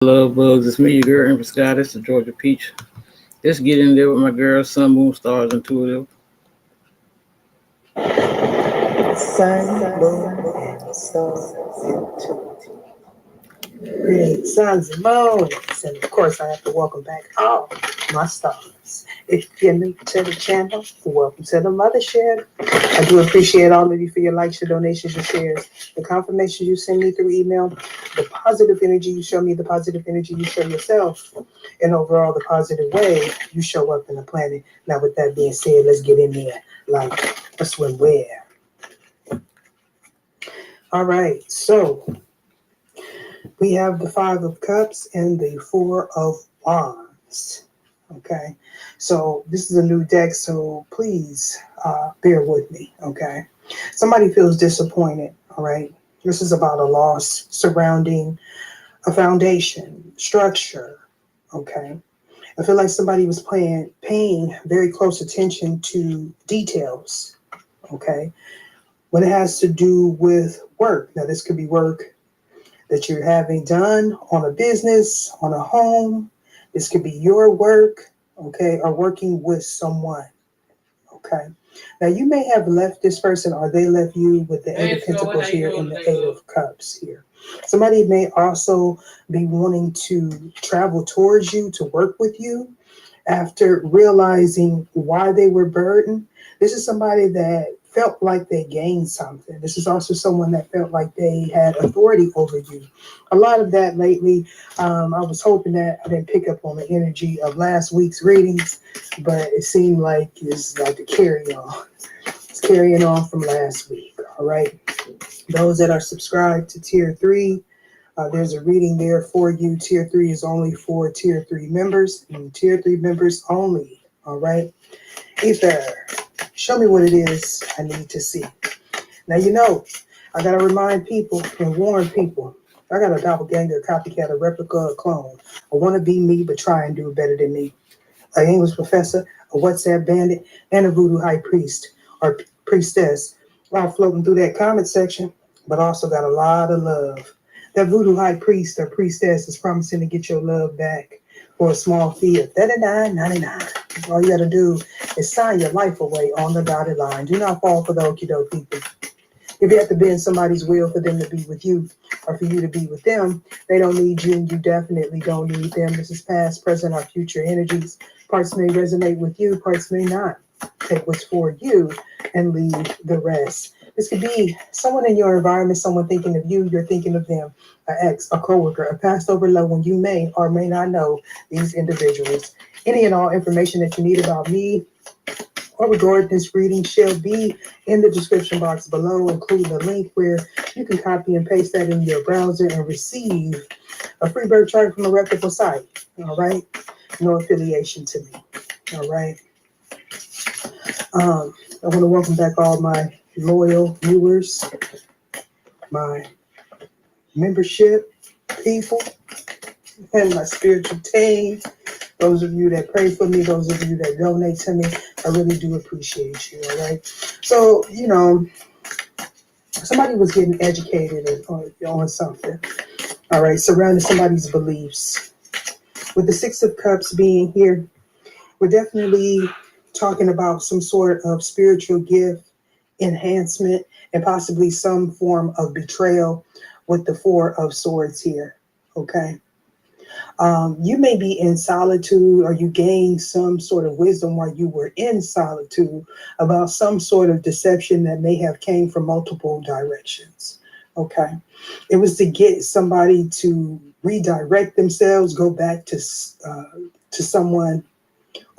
Love bugs. It's me, your girl, Empress Goddess, the Georgia Peach. Let's get in there with my girl, Sun, Moon, Stars, Intuitive. Sun, moon, and stars into great suns and moons. And of course, I have to welcome back all my stars. If you're new to the channel, welcome to the mothership. I do appreciate all of you for your likes, your donations, your shares, the confirmations you send me through email, the positive energy you show me, the positive energy you show yourself, and overall the positive way you show up in the planet. Now, with that being said, let's get in there like a swimwear. All right, so we have the Five of Cups and the Four of Wands. Okay, so this is a new deck, so please bear with me. Okay, somebody feels disappointed. All right, this is about a loss surrounding a foundation, structure. Okay, I feel like somebody was paying very close attention to details. Okay, when it has to do with work. Now, this could be work that you're having done on a business, on a home. This could be your work, okay, or working with someone, okay. Now, you may have left this person or they left you with the Eight of Pentacles here and the Eight of Cups here. Somebody may also be wanting to travel towards you, to work with you after realizing why they were burdened. This is somebody that felt like they gained something. This is also someone that felt like they had authority over you. A lot of that lately, I was hoping that I didn't pick up on the energy of last week's readings, but it seemed like it's like a carry on. It's carrying on from last week, all right? Those that are subscribed to Tier 3, there's a reading there for you. Tier 3 is only for Tier 3 members, and Tier 3 members only, all right? Ether, show me what it is I need to see. Now, I got to remind people and warn people. I got a doppelganger, a copycat, a replica, a clone. I want to be me, but try and do it better than me. An English professor, a WhatsApp bandit, and a voodoo high priest or priestess. All floating through that comment section, but also got a lot of love. That voodoo high priest or priestess is promising to get your love back for a small fee of $39.99. All you got to do is sign your life away on the dotted line. Do not fall for the okie doke people. If you have to bend somebody's will for them to be with you or for you to be with them, they don't need you and you definitely don't need them. This is past, present, or future energies. Parts may resonate with you, parts may not. Take what's for you and leave the rest. This could be someone in your environment, someone thinking of you, you're thinking of them, an ex, a coworker, a past over loved one. You may or may not know these individuals. Any and all information that you need about me or regarding this reading shall be in the description box below, including a link where you can copy and paste that in your browser and receive a free birth chart from a reputable site. All right? No affiliation to me. All right? I want to welcome back all my loyal viewers, my membership people, and my spiritual team. Those of you that pray for me, those of you that donate to me, I really do appreciate you, all right? So, somebody was getting educated on something, all right, surrounding somebody's beliefs. With the Six of Cups being here, we're definitely talking about some sort of spiritual gift, enhancement, and possibly some form of betrayal with the Four of Swords here, okay? You may be in solitude or you gained some sort of wisdom while you were in solitude about some sort of deception that may have came from multiple directions. Okay. It was to get somebody to redirect themselves, go back to someone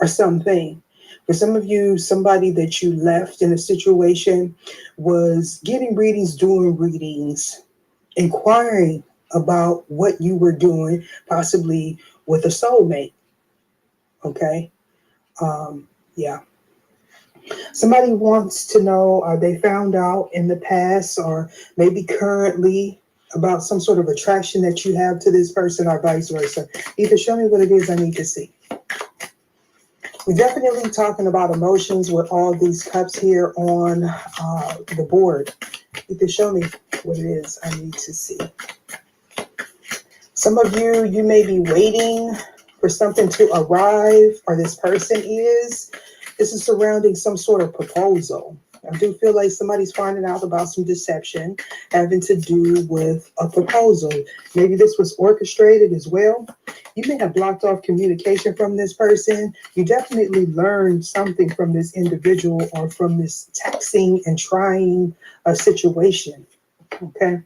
or something. For some of you, somebody that you left in a situation was getting readings, doing readings, inquiring about what you were doing, possibly with a soulmate. Okay. Yeah. Somebody wants to know, are they found out in the past or maybe currently about some sort of attraction that you have to this person or vice versa? Either show me what it is I need to see. We're definitely talking about emotions with all these cups here on the board. Either show me what it is I need to see. Some of you, you may be waiting for something to arrive, or this person is. This is surrounding some sort of proposal. I do feel like somebody's finding out about some deception having to do with a proposal. Maybe this was orchestrated as well. You may have blocked off communication from this person. You definitely learned something from this individual or from this taxing and trying a situation. Okay.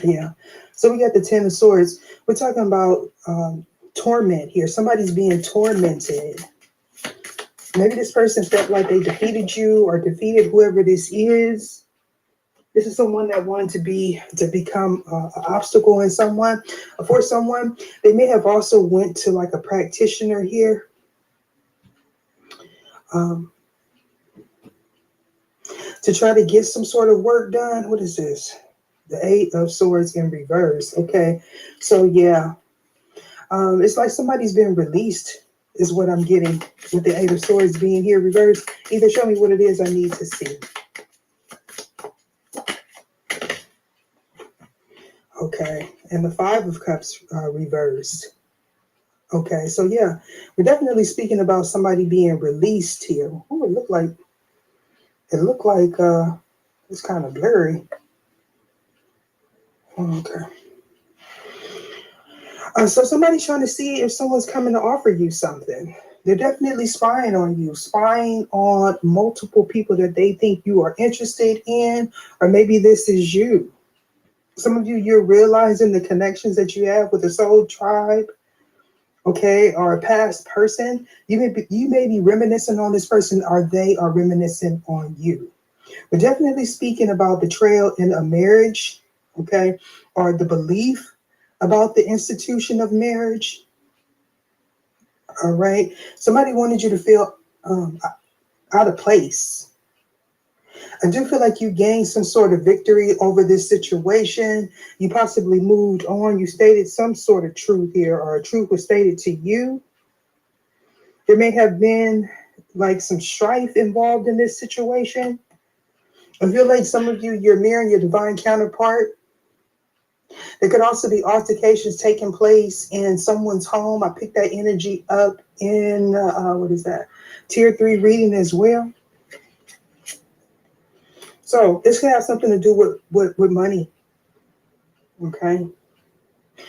Yeah. So we got the Ten of Swords. We're talking about torment here. Somebody's being tormented. Maybe this person felt like they defeated you or defeated whoever this is. This is someone that wanted to become an obstacle in someone, for someone. They may have also went to like a practitioner here. To try to get some sort of work done. What is this? The Eight of Swords in reverse. Okay. So yeah. It's like somebody's been released is what I'm getting with the Eight of Swords being here reversed. Either show me what it is I need to see. Okay, and the Five of Cups reversed. Okay, so yeah, we're definitely speaking about somebody being released here. Oh, it looked like it's kind of blurry. Okay. So somebody's trying to see if someone's coming to offer you something. They're definitely spying on you, spying on multiple people that they think you are interested in, or maybe this is you. Some of you, you're realizing the connections that you have with the soul tribe, okay, or a past person. You may be reminiscing on this person, or they are reminiscing on you. We're definitely speaking about betrayal in a marriage, okay, or the belief about the institution of marriage. All right. Somebody wanted you to feel out of place. I do feel like you gained some sort of victory over this situation. You possibly moved on. You stated some sort of truth here, or a truth was stated to you. There may have been like some strife involved in this situation. I feel like some of you, you're mirroring your divine counterpart. There could also be altercations taking place in someone's home. I picked that energy up in, what is that? Tier 3 reading as well. So this could have something to do with money. Okay.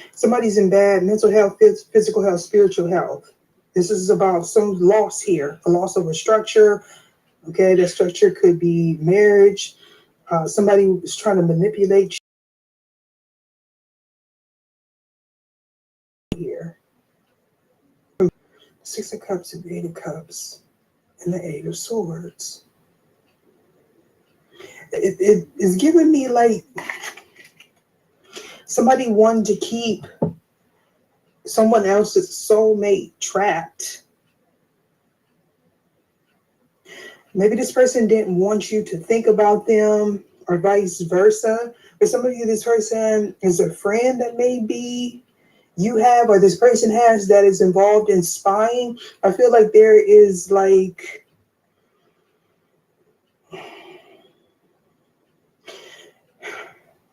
Somebody's in bad mental health, physical health, spiritual health. This is about some loss here, a loss of a structure. Okay. That structure could be marriage. Somebody is trying to manipulate you here. Six of Cups and Eight of Cups and the Eight of Swords. It is giving me like somebody wanting to keep someone else's soulmate trapped. Maybe this person didn't want you to think about them, or vice versa. For some of you, this person is a friend that maybe you have, or this person has, that is involved in spying. I feel like there is like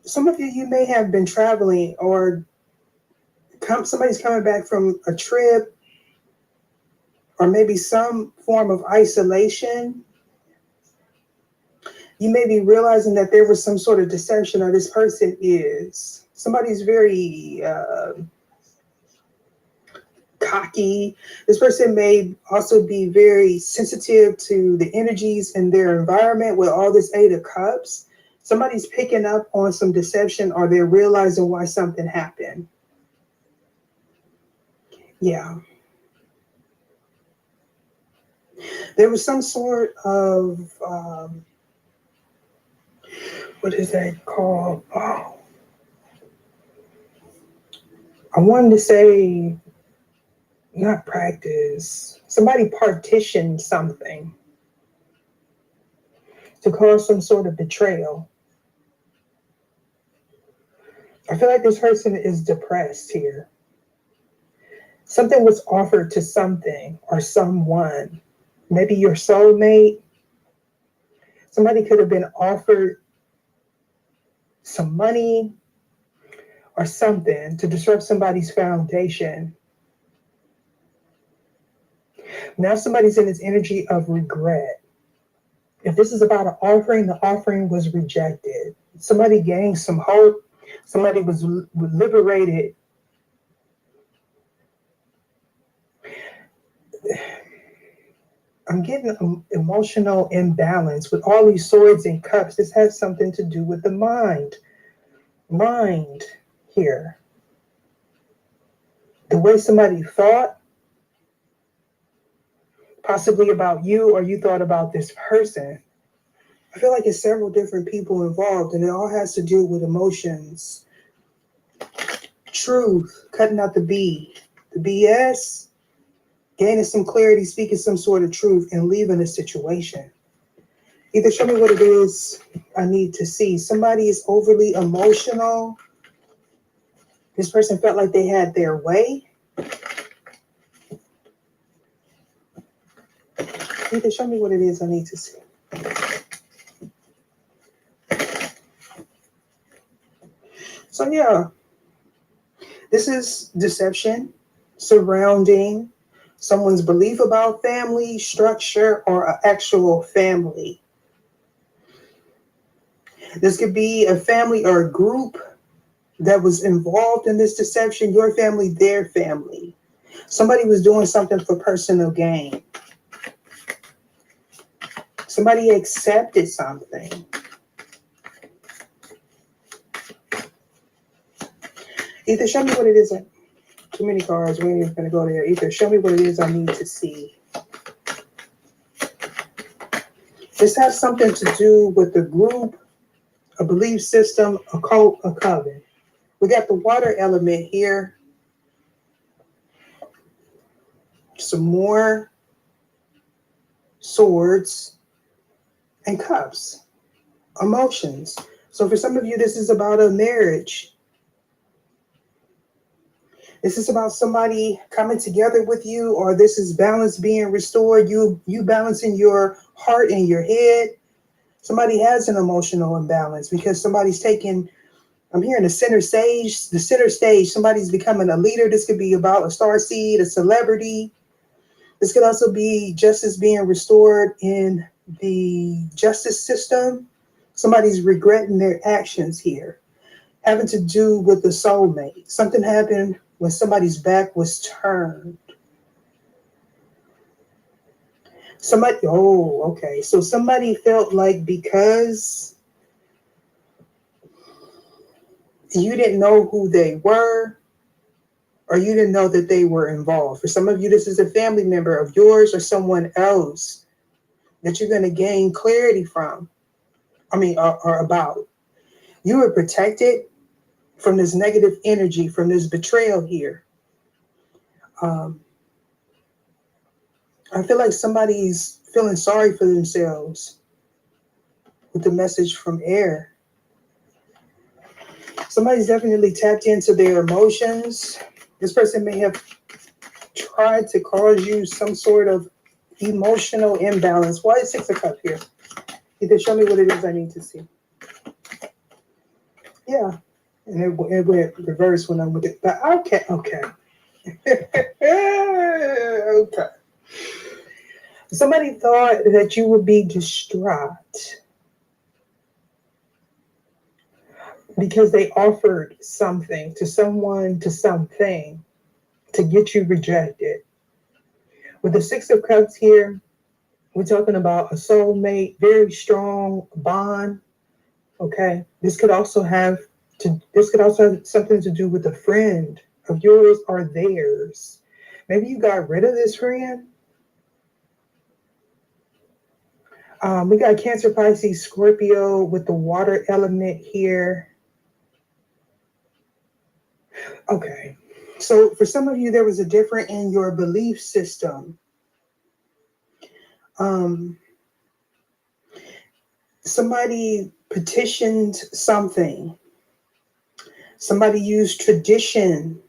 some of you, you may have been traveling, or somebody's coming back from a trip, or maybe some form of isolation. You may be realizing that there was some sort of deception, or this person is. Somebody's very cocky. This person may also be very sensitive to the energies in their environment with all this Eight of Cups. Somebody's picking up on some deception, or they're realizing why something happened. Yeah. There was some sort of, what is that called? Oh, I wanted to say, not practice. Somebody partitioned something to cause some sort of betrayal. I feel like this person is depressed here. Something was offered to something or someone. Maybe your soulmate. Somebody could have been offered some money, or something to disrupt somebody's foundation. Now somebody's in this energy of regret. If this is about an offering, the offering was rejected. Somebody gained some hope. Somebody was liberated. I'm getting an emotional imbalance with all these swords and cups. This has something to do with the mind. Mind here. The way somebody thought, possibly about you, or you thought about this person. I feel like it's several different people involved, and it all has to do with emotions. Truth, cutting out the BS, gaining some clarity, speaking some sort of truth, and leaving a situation. Either show me what it is I need to see. Somebody is overly emotional. This person felt like they had their way. Either show me what it is I need to see. So yeah, this is deception surrounding someone's belief about family, structure, or an actual family. This could be a family or a group that was involved in this deception, your family, their family. Somebody was doing something for personal gain. Somebody accepted something. Either show me what it is. Too many cards. We ain't even gonna go there. Either show me what it is I need to see. This has something to do with the group, a belief system, a cult, a coven. We got the water element here. Some more swords and cups. Emotions. So for some of you, this is about a marriage. This is about somebody coming together with you, or this is balance being restored. You balancing your heart and your head. Somebody has an emotional imbalance because somebody's taking, I'm hearing the center stage. The center stage, somebody's becoming a leader. This could be about a star seed, a celebrity. This could also be justice being restored in the justice system. Somebody's regretting their actions here. Having to do with the soulmate. Something happened when somebody's back was turned. Somebody, oh, okay. So somebody felt like because you didn't know who they were, or you didn't know that they were involved. For some of you, this is a family member of yours or someone else that you're going to gain clarity from. Or about. You were protected from this negative energy, from this betrayal here. I feel like somebody's feeling sorry for themselves with the message from air. Somebody's definitely tapped into their emotions. This person may have tried to cause you some sort of emotional imbalance. Why is Six of Cups here? Either show me what it is I need to see. Yeah. And it went reverse when I'm with it. But okay. Okay. Somebody thought that you would be distraught because they offered something to someone, to something, to get you rejected. With the Six of Cups here, we're talking about a soulmate, very strong bond. Okay. This could also have something to do with a friend of yours or theirs. Maybe you got rid of this friend. We got Cancer, Pisces, Scorpio with the water element here. Okay. So for some of you, there was a difference in your belief system. Somebody petitioned something. Somebody used tradition.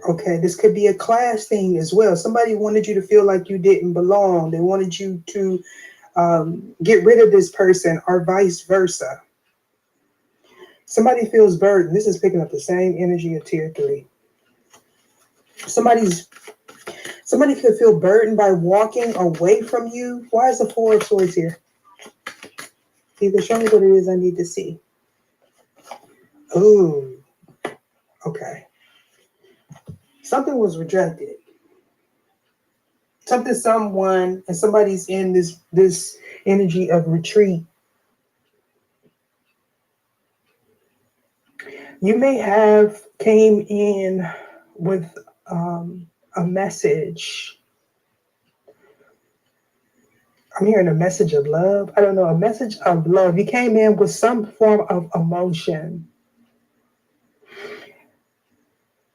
Okay, this could be a class thing as well. Somebody wanted you to feel like you didn't belong. They wanted you to get rid of this person or vice versa. Somebody feels burdened. This is picking up the same energy of tier 3. Somebody could feel burdened by walking away from you. Why is the 4 of Swords here? Either show me what it is I need to see. Ooh, okay. Something was rejected. Someone, and somebody's in this energy of retreat. You may have came in with a message. I'm hearing a message of love. I don't know, a message of love. You came in with some form of emotion.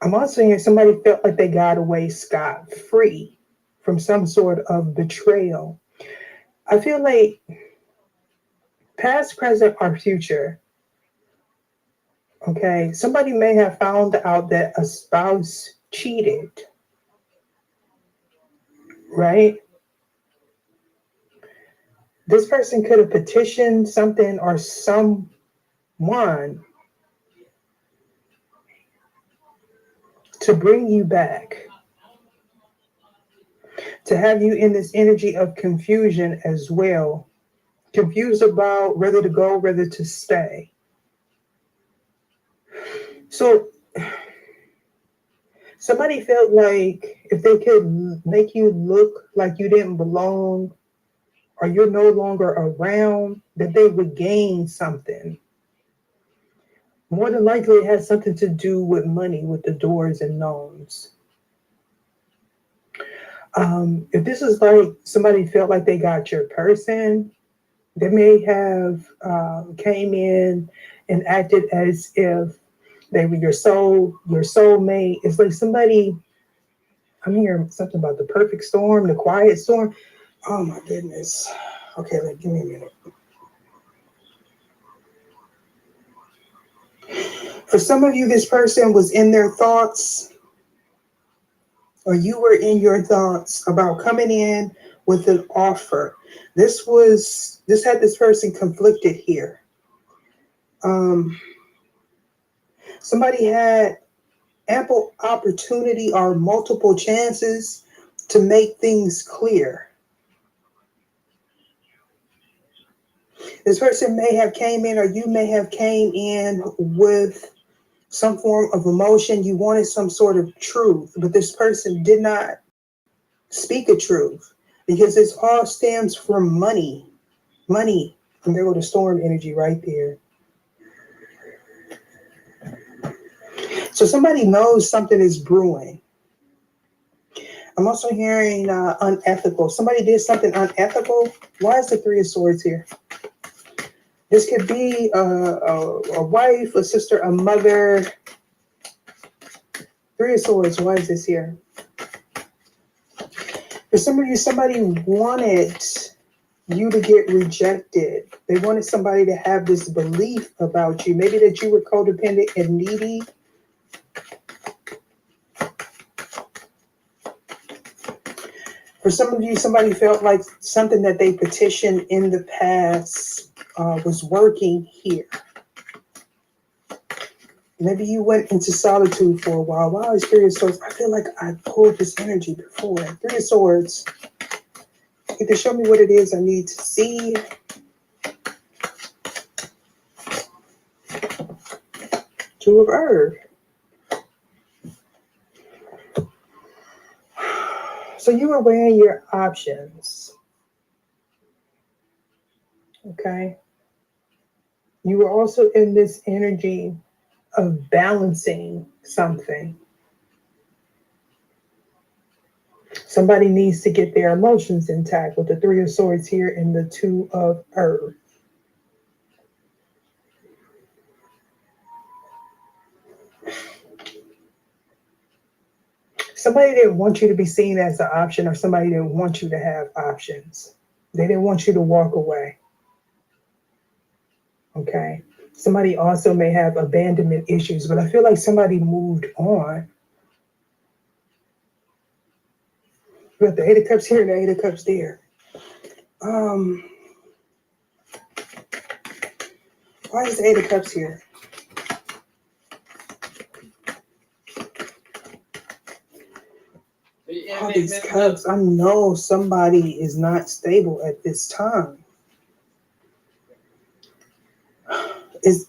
I'm also hearing somebody felt like they got away scot-free from some sort of betrayal. I feel like past, present, or future. Okay, somebody may have found out that a spouse cheated, right? This person could have petitioned something or someone to bring you back, to have you in this energy of confusion as well. Confused about whether to go, whether to stay. So somebody felt like if they could make you look like you didn't belong or you're no longer around, that they would gain something. More than likely, it has something to do with money, with the doors and loans. If this is like somebody felt like they got your person, they may have came in and acted as if they were your soulmate. It's like somebody, I'm hearing something about the perfect storm, the quiet storm. Oh my goodness. Okay, give me a minute. For some of you, this person was in their thoughts, or you were in your thoughts about coming in with an offer. This had this person conflicted here. Somebody had ample opportunity or multiple chances to make things clear. This person may have came in, or you may have came in with some form of emotion. You wanted some sort of truth, but this person did not speak a truth because this all stems from money. Money. And there go the storm energy right there. So somebody knows something is brewing. I'm also hearing unethical. Somebody did something unethical. Why is the 3 of Swords here? This could be a wife, a sister, a mother. 3 of Swords, why is this here? For some of you, somebody wanted you to get rejected. They wanted somebody to have this belief about you. Maybe that you were codependent and needy. For some of you, somebody felt like something that they petitioned in the past was working here. Maybe you went into solitude for a while. Wow, it's 3 of Swords. I feel like I pulled this energy before. 3 of Swords. You can show me what it is I need to see. 2 of Earth. So you were weighing your options. Okay. You were also in this energy of balancing something. Somebody needs to get their emotions intact with the 3 of Swords here and the 2 of Earth. Somebody didn't want you to be seen as an option, or somebody didn't want you to have options. They didn't want you to walk away. Okay. Somebody also may have abandonment issues, but I feel like somebody moved on. We got the 8 of Cups here and the 8 of Cups there. Why is the 8 of Cups here? All these cups. I know somebody is not stable at this time. Is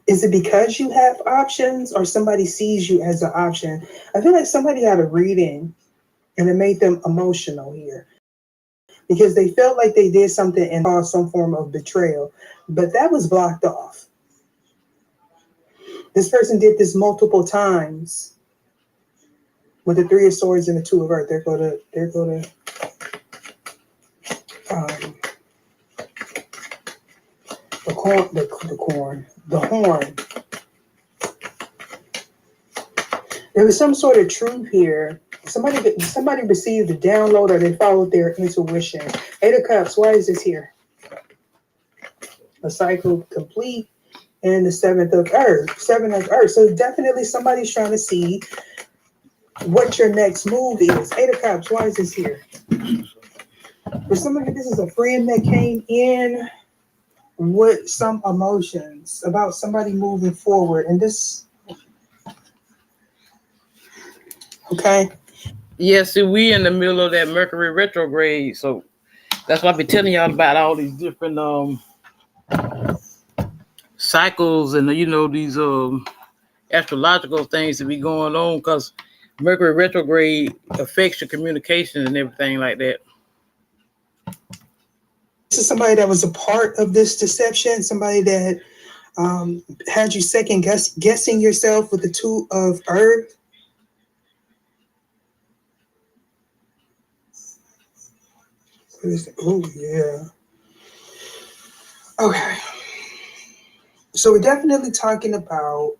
is it because you have options or somebody sees you as an option? I feel like somebody had a reading and it made them emotional here because they felt like they did something and caused some form of betrayal, but that was blocked off. This person did this multiple times with the Three of Swords and the Two of Earth. There go to um, the horn. There was some sort of truth here. Somebody received a download or they followed their intuition. Eight of Cups, why is this here? A cycle complete and the Seven of Earth. So definitely somebody's trying to see what your next move is. Eight of Cups, why is this here? For somebody, this is a friend that came in with some emotions about somebody moving forward. And this, okay. Yeah, see, we in the middle of that Mercury retrograde, so that's why I be telling y'all about all these different cycles and these astrological things that be going on because Mercury retrograde affects your communication and everything like that. This is somebody that was a part of this deception, somebody that had you second guessing yourself with the Two of Earth. Oh, yeah. Okay. So we're definitely talking about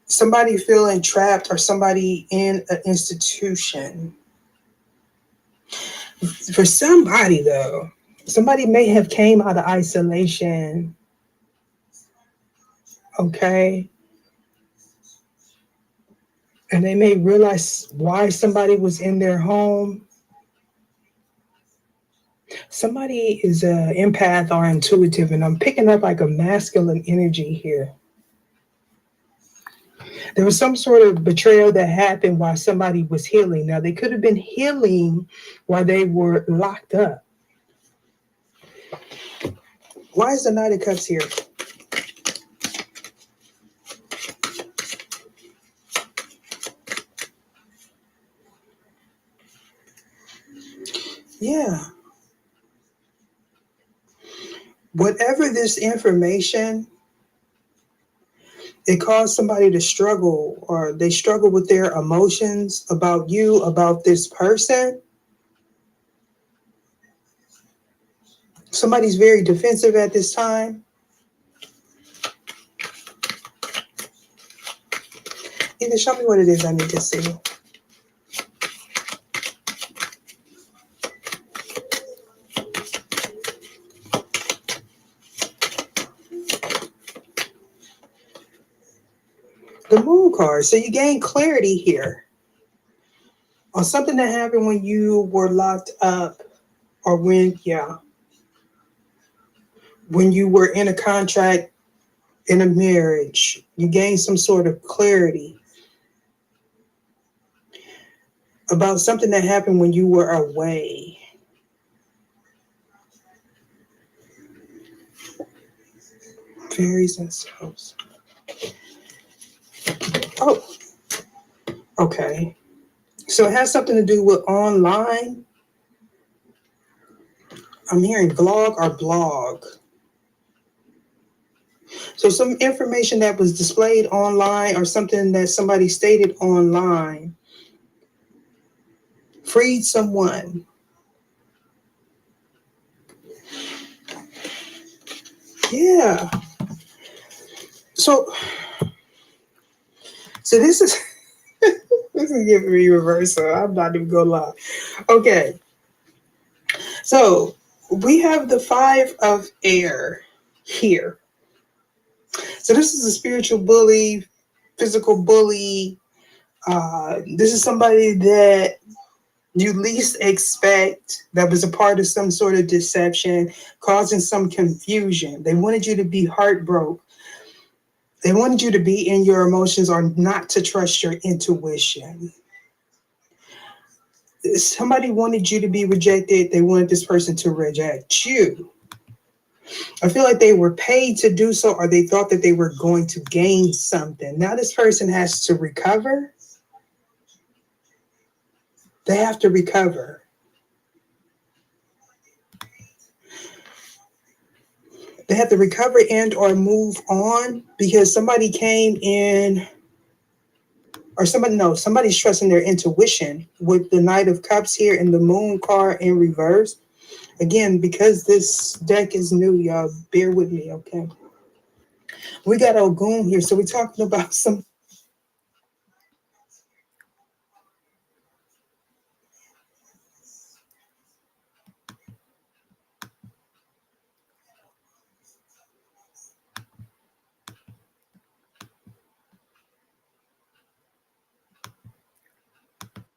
somebody feeling trapped or somebody in an institution. For somebody, though, somebody may have came out of isolation. Okay. And they may realize why somebody was in their home. Somebody is an empath or intuitive, and I'm picking up like a masculine energy here. There was some sort of betrayal that happened while somebody was healing. Now, they could have been healing while they were locked up. Why is the Knight of Cups here? Yeah. Whatever this information, it caused somebody to struggle, or they struggle with their emotions about you, about this person. Somebody's very defensive at this time. Either show me what it is I need to see. The Moon card. So you gain clarity here on something that happened when you were locked up, or when you were in a contract, in a marriage. You gain some sort of clarity about something that happened when you were away. Fairies and souls. Oh, okay. So it has something to do with online. I'm hearing vlog or blog. So some information that was displayed online or something that somebody stated online freed someone. Yeah. So this is this is giving me reversal. I'm not even gonna lie. Okay. So we have the Five of Air here. So this is a spiritual bully, physical bully. This is somebody that you least expect, that was a part of some sort of deception, causing some confusion. They wanted you to be heartbroken. They wanted you to be in your emotions or not to trust your intuition. somebody wanted you to be rejected. They wanted this person to reject you. I feel like they were paid to do so, or they thought that they were going to gain something. Now this person has to recover. They have to recover. They have to recover and or move on because somebody came in, or somebody's trusting their intuition with the Knight of Cups here and the Moon card in reverse. Again, because this deck is new, y'all, bear with me, okay? We got Ogun here, so we're talking about some.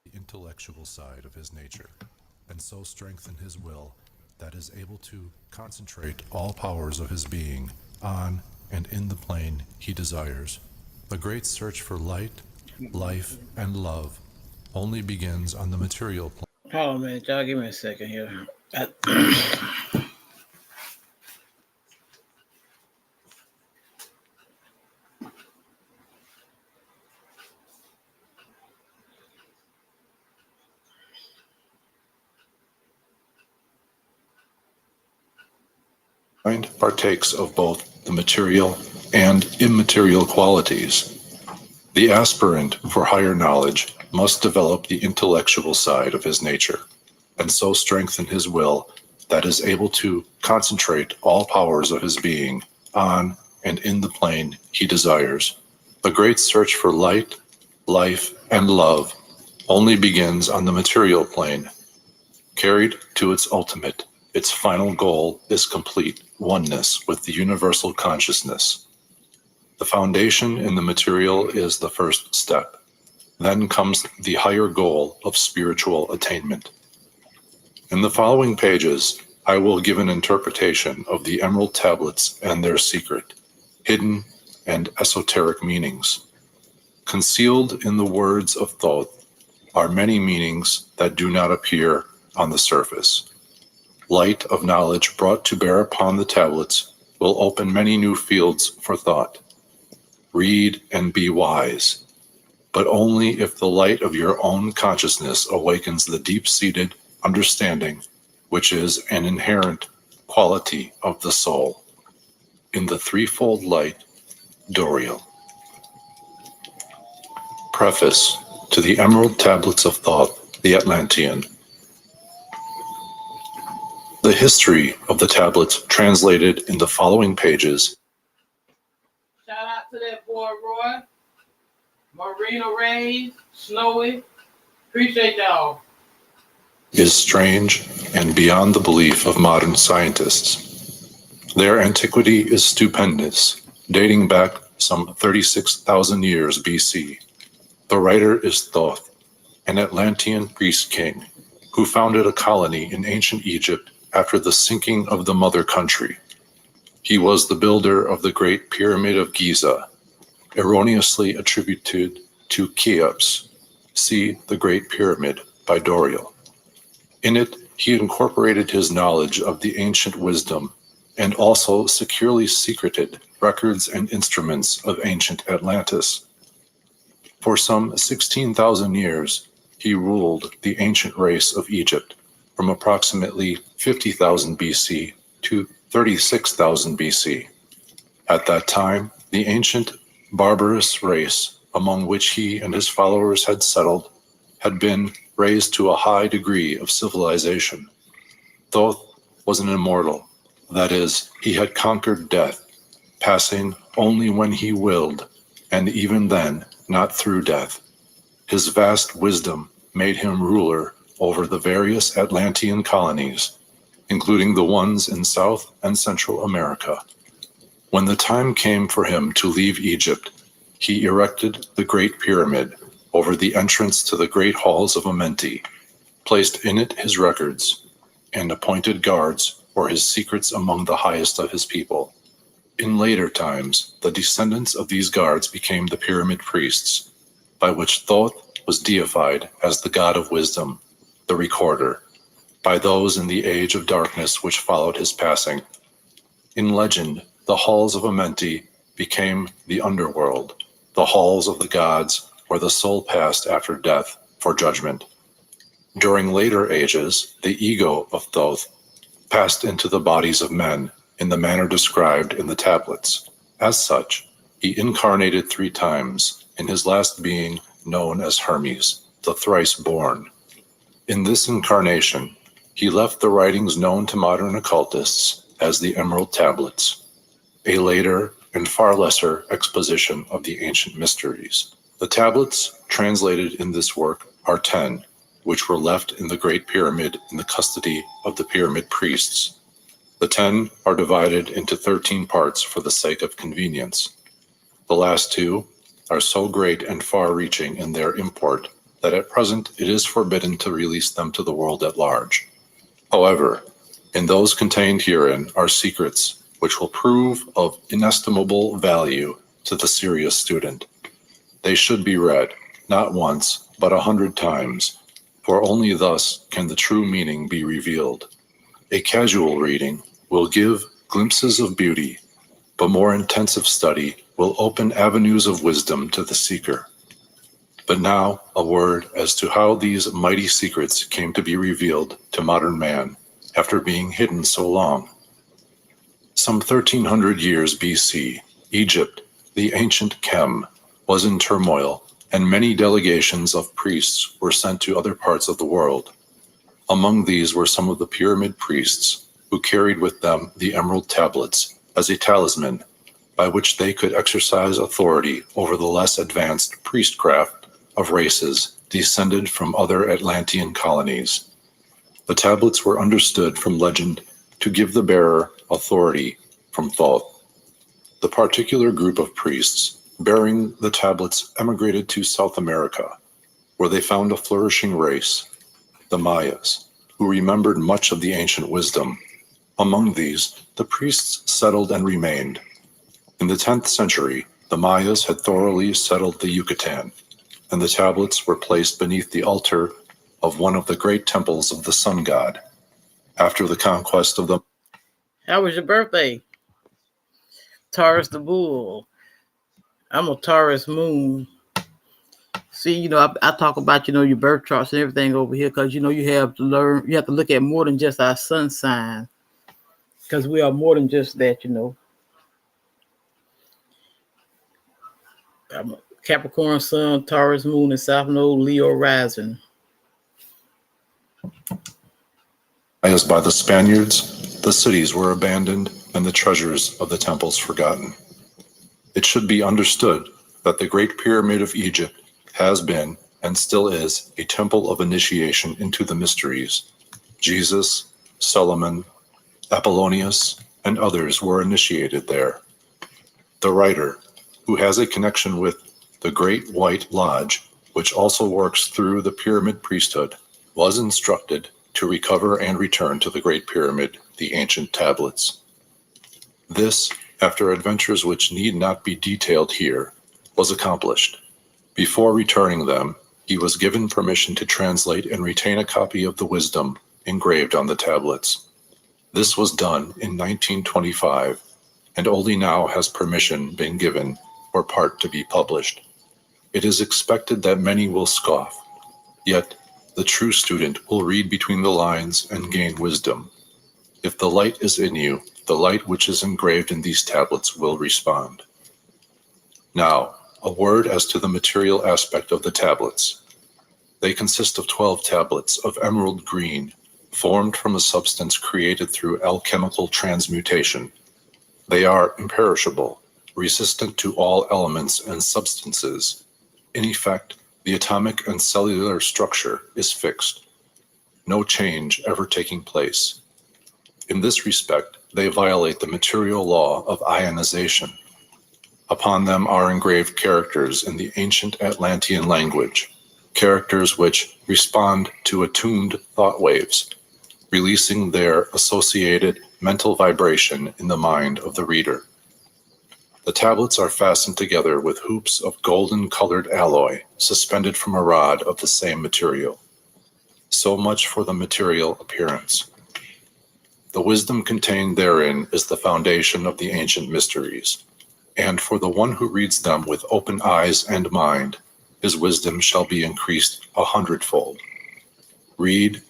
The intellectual side of his nature, and so strengthen his will that is able to concentrate all powers of his being on and in the plane he desires. The great search for light, life, and love only begins on the material plane. Hold on a minute, y'all. Give me a second here. Mind partakes of both the material and immaterial qualities. The aspirant for higher knowledge must develop the intellectual side of his nature, and so strengthen his will that is able to concentrate all powers of his being on and in the plane he desires. The great search for light, life, and love only begins on the material plane. Carried to its ultimate, its final goal is complete oneness with the universal consciousness. The foundation in the material is the first step. Then comes the higher goal of spiritual attainment. In the following pages, I will give an interpretation of the Emerald Tablets and their secret, hidden and esoteric meanings. Concealed in the words of Thoth are many meanings that do not appear on the surface. Light of knowledge brought to bear upon the tablets will open many new fields for thought. Read and be wise, but only if the light of your own consciousness awakens the deep-seated understanding, which is an inherent quality of the soul. In the threefold light, Doriel. Preface to the Emerald Tablets of Thoth, the Atlantean. The history of the tablets translated in the following pages. Shout out to that boy Roy, Marina Ray, Snowy. Appreciate y'all. Is strange and beyond the belief of modern scientists. Their antiquity is stupendous, dating back some 36,000 years BC. The writer is Thoth, an Atlantean priest king, who founded a colony in ancient Egypt after the sinking of the mother country. He was the builder of the Great Pyramid of Giza, erroneously attributed to Cheops. See The Great Pyramid by Doriel. In it, he incorporated his knowledge of the ancient wisdom and also securely secreted records and instruments of ancient Atlantis. For some 16,000 years, he ruled the ancient race of Egypt from approximately 50,000 BC to 36,000 BC. At that time, the ancient barbarous race among which he and his followers had settled had been raised to a high degree of civilization. Thoth was an immortal, that is, he had conquered death, passing only when he willed, and even then not through death. His vast wisdom made him ruler over the various Atlantean colonies, including the ones in South and Central America. When the time came for him to leave Egypt, he erected the Great Pyramid over the entrance to the great halls of Amenti, placed in it his records, and appointed guards for his secrets among the highest of his people. In later times, the descendants of these guards became the Pyramid Priests, by which Thoth was deified as the god of wisdom. the recorder, by those in the age of darkness which followed his passing. In legend, the halls of Amenti became the underworld, the halls of the gods, where the soul passed after death for judgment. During later ages, the ego of Thoth passed into the bodies of men in the manner described in the tablets. As such, he incarnated 3 times, in his last being known as Hermes, the thrice born. In this incarnation, he left the writings known to modern occultists as the Emerald Tablets, a later and far lesser exposition of the ancient mysteries. The tablets translated in this work are 10, which were left in the Great Pyramid in the custody of the pyramid priests. The 10 are divided into 13 parts for the sake of convenience. The last 2 are so great and far-reaching in their import that at present it is forbidden to release them to the world at large. However, in those contained herein are secrets which will prove of inestimable value to the serious student. They should be read, not once, but 100 times, for only thus can the true meaning be revealed. A casual reading will give glimpses of beauty, but more intensive study will open avenues of wisdom to the seeker. But now, a word as to how these mighty secrets came to be revealed to modern man after being hidden so long. Some 1300 years BC, Egypt, the ancient Chem, was in turmoil, and many delegations of priests were sent to other parts of the world. Among these were some of the pyramid priests, who carried with them the emerald tablets as a talisman by which they could exercise authority over the less advanced priestcraft of races descended from other Atlantean colonies. The tablets were understood from legend to give the bearer authority from Thoth. The particular group of priests bearing the tablets emigrated to South America, where they found a flourishing race, the Mayas, who remembered much of the ancient wisdom. Among these, the priests settled and remained. In the 10th century, the Mayas had thoroughly settled the Yucatan, and the tablets were placed beneath the altar of one of the great temples of the sun god. After the conquest of the... How was your birthday? Taurus the bull. I'm a Taurus moon. See, I talk about, your birth charts and everything over here because, you have to look at more than just our sun sign, because we are more than just that, I'm a Capricorn sun, Taurus moon, and South Node, Leo rising. As by the Spaniards, the cities were abandoned and the treasures of the temples forgotten. It should be understood that the Great Pyramid of Egypt has been, and still is, a temple of initiation into the mysteries. Jesus, Solomon, Apollonius, and others were initiated there. The writer, who has a connection with the Great White Lodge, which also works through the pyramid priesthood, was instructed to recover and return to the Great Pyramid the ancient tablets. This, after adventures which need not be detailed here, was accomplished. Before returning them, he was given permission to translate and retain a copy of the wisdom engraved on the tablets. This was done in 1925, and only now has permission been given for part to be published. It is expected that many will scoff, yet the true student will read between the lines and gain wisdom. If the light is in you, the light which is engraved in these tablets will respond. Now, a word as to the material aspect of the tablets. They consist of 12 tablets of emerald green, formed from a substance created through alchemical transmutation. They are imperishable, resistant to all elements and substances. In effect, the atomic and cellular structure is fixed, no change ever taking place. In this respect, they violate the material law of ionization. Upon them are engraved characters in the ancient Atlantean language, characters which respond to attuned thought waves, releasing their associated mental vibration in the mind of the reader. The tablets are fastened together with hoops of golden-colored alloy suspended from a rod of the same material. So much for the material appearance. The wisdom contained therein is the foundation of the ancient mysteries, and for the one who reads them with open eyes and mind, his wisdom shall be increased 100-fold. Read,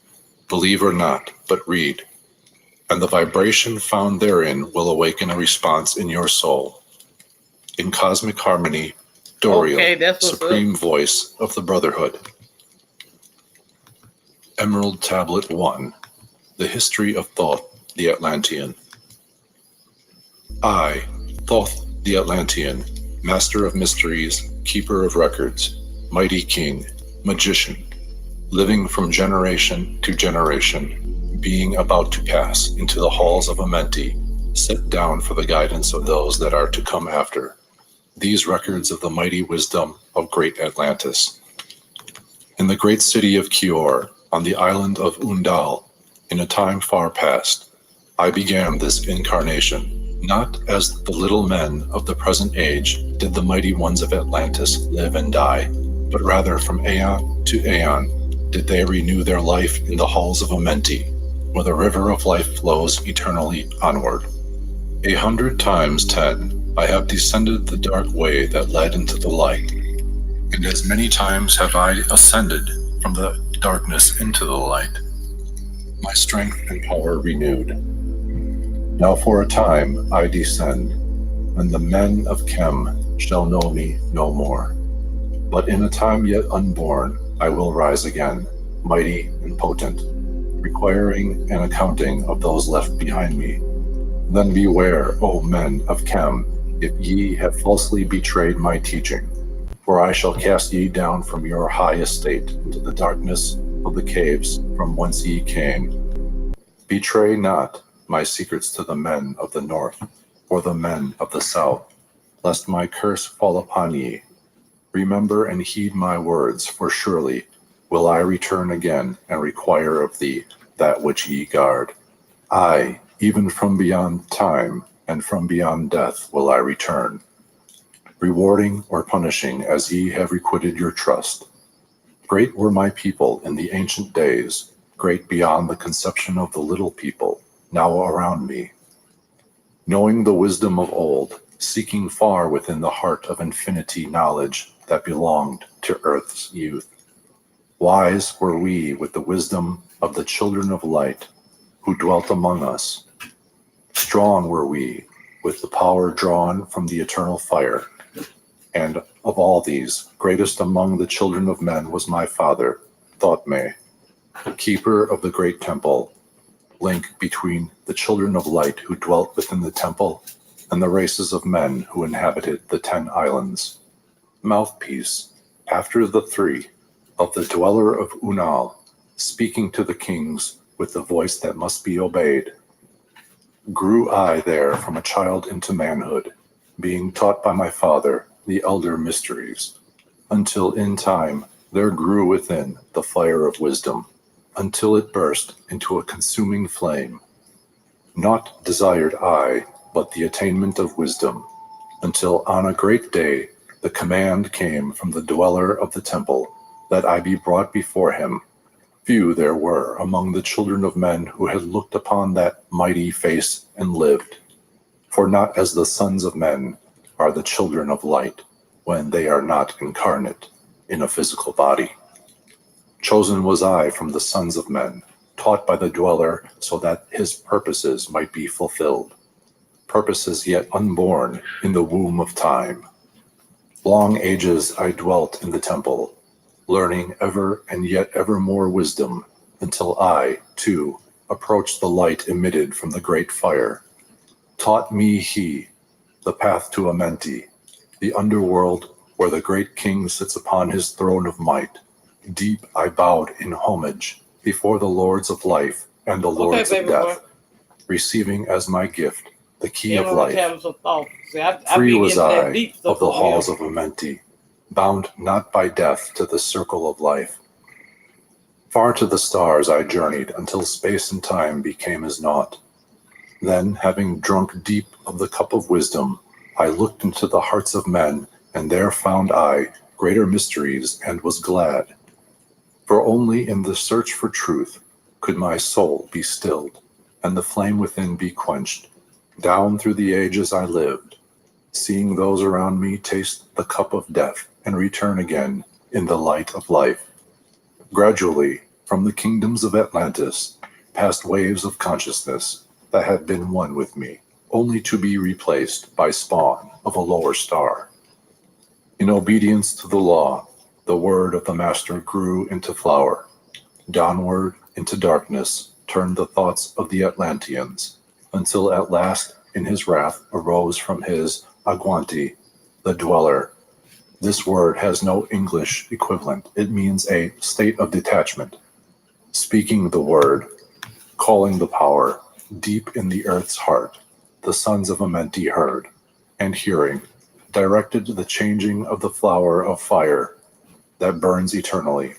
believe or not, but read, and the vibration found therein will awaken a response in your soul. In cosmic harmony, Doriel, Okay, that's what's supreme up. voice of the Brotherhood. Emerald Tablet 1, The History of Thoth the Atlantean. I, Thoth the Atlantean, master of mysteries, keeper of records, mighty king, magician, living from generation to generation, being about to pass into the halls of Amenti, set down for the guidance of those that are to come after, these records of the mighty wisdom of great Atlantis. In the great city of Kior, on the island of Undal, in a time far past, I began this incarnation, not as the little men of the present age did the mighty ones of Atlantis live and die, but rather from aeon to aeon did they renew their life in the halls of Amenti, where the river of life flows eternally onward. 100 times 10 I have descended the dark way that led into the light, and as many times have I ascended from the darkness into the light, my strength and power renewed. Now for a time I descend, and the men of Chem shall know me no more. But in a time yet unborn I will rise again, mighty and potent, requiring an accounting of those left behind me. Then beware, O men of Chem, if ye have falsely betrayed my teaching, for I shall cast ye down from your high estate into the darkness of the caves from whence ye came. Betray not my secrets to the men of the north, or the men of the south, lest my curse fall upon ye. Remember and heed my words, for surely will I return again and require of thee that which ye guard. I, even from beyond time and from beyond death, will I return, rewarding or punishing as ye have requited your trust. Great were my people in the ancient days, great beyond the conception of the little people now around me. Knowing the wisdom of old, seeking far within the heart of infinity knowledge that belonged to earth's youth. Wise were we with the wisdom of the children of light who dwelt among us. Strong were we with the power drawn from the eternal fire. And of all these, greatest among the children of men was my father, Thothme, keeper of the great temple, link between the children of light who dwelt within the temple and the races of men who inhabited the 10 islands. Mouthpiece, after the 3, of the dweller of Unal, speaking to the kings with the voice that must be obeyed. Grew I there from a child into manhood, being taught by my father the elder mysteries, until in time there grew within the fire of wisdom, until it burst into a consuming flame. Naught desired I but the attainment of wisdom, until on a great day the command came from the dweller of the temple that I be brought before him. Few there were among the children of men who had looked upon that mighty face and lived. For not as the sons of men are the children of light when they are not incarnate in a physical body. Chosen was I from the sons of men, taught by the dweller so that his purposes might be fulfilled. Purposes yet unborn in the womb of time. Long ages I dwelt in the temple, learning ever and yet ever more wisdom, until I, too, approached the light emitted from the great fire. Taught me he, the path to Amenti, the underworld where the great king sits upon his throne of might. Deep I bowed in homage before the lords of life and the lords of death, receiving as my gift the key of life. Free was I of the halls of Amenti, bound not by death to the circle of life. Far to the stars I journeyed until space and time became as naught. Then, having drunk deep of the cup of wisdom, I looked into the hearts of men, and there found I greater mysteries and was glad. For only in the search for truth could my soul be stilled, and the flame within be quenched. Down through the ages I lived, seeing those around me taste the cup of death and return again in the light of life. Gradually, from the kingdoms of Atlantis, passed waves of consciousness that had been one with me, only to be replaced by spawn of a lower star. In obedience to the law, the word of the master grew into flower. Downward into darkness turned the thoughts of the Atlanteans, until at last in his wrath arose from his Aguanti, the dweller. This word has no English equivalent. It means a state of detachment. Speaking the word, calling the power, deep in the earth's heart, the sons of Amenti heard, and hearing, directed the changing of the flower of fire that burns eternally,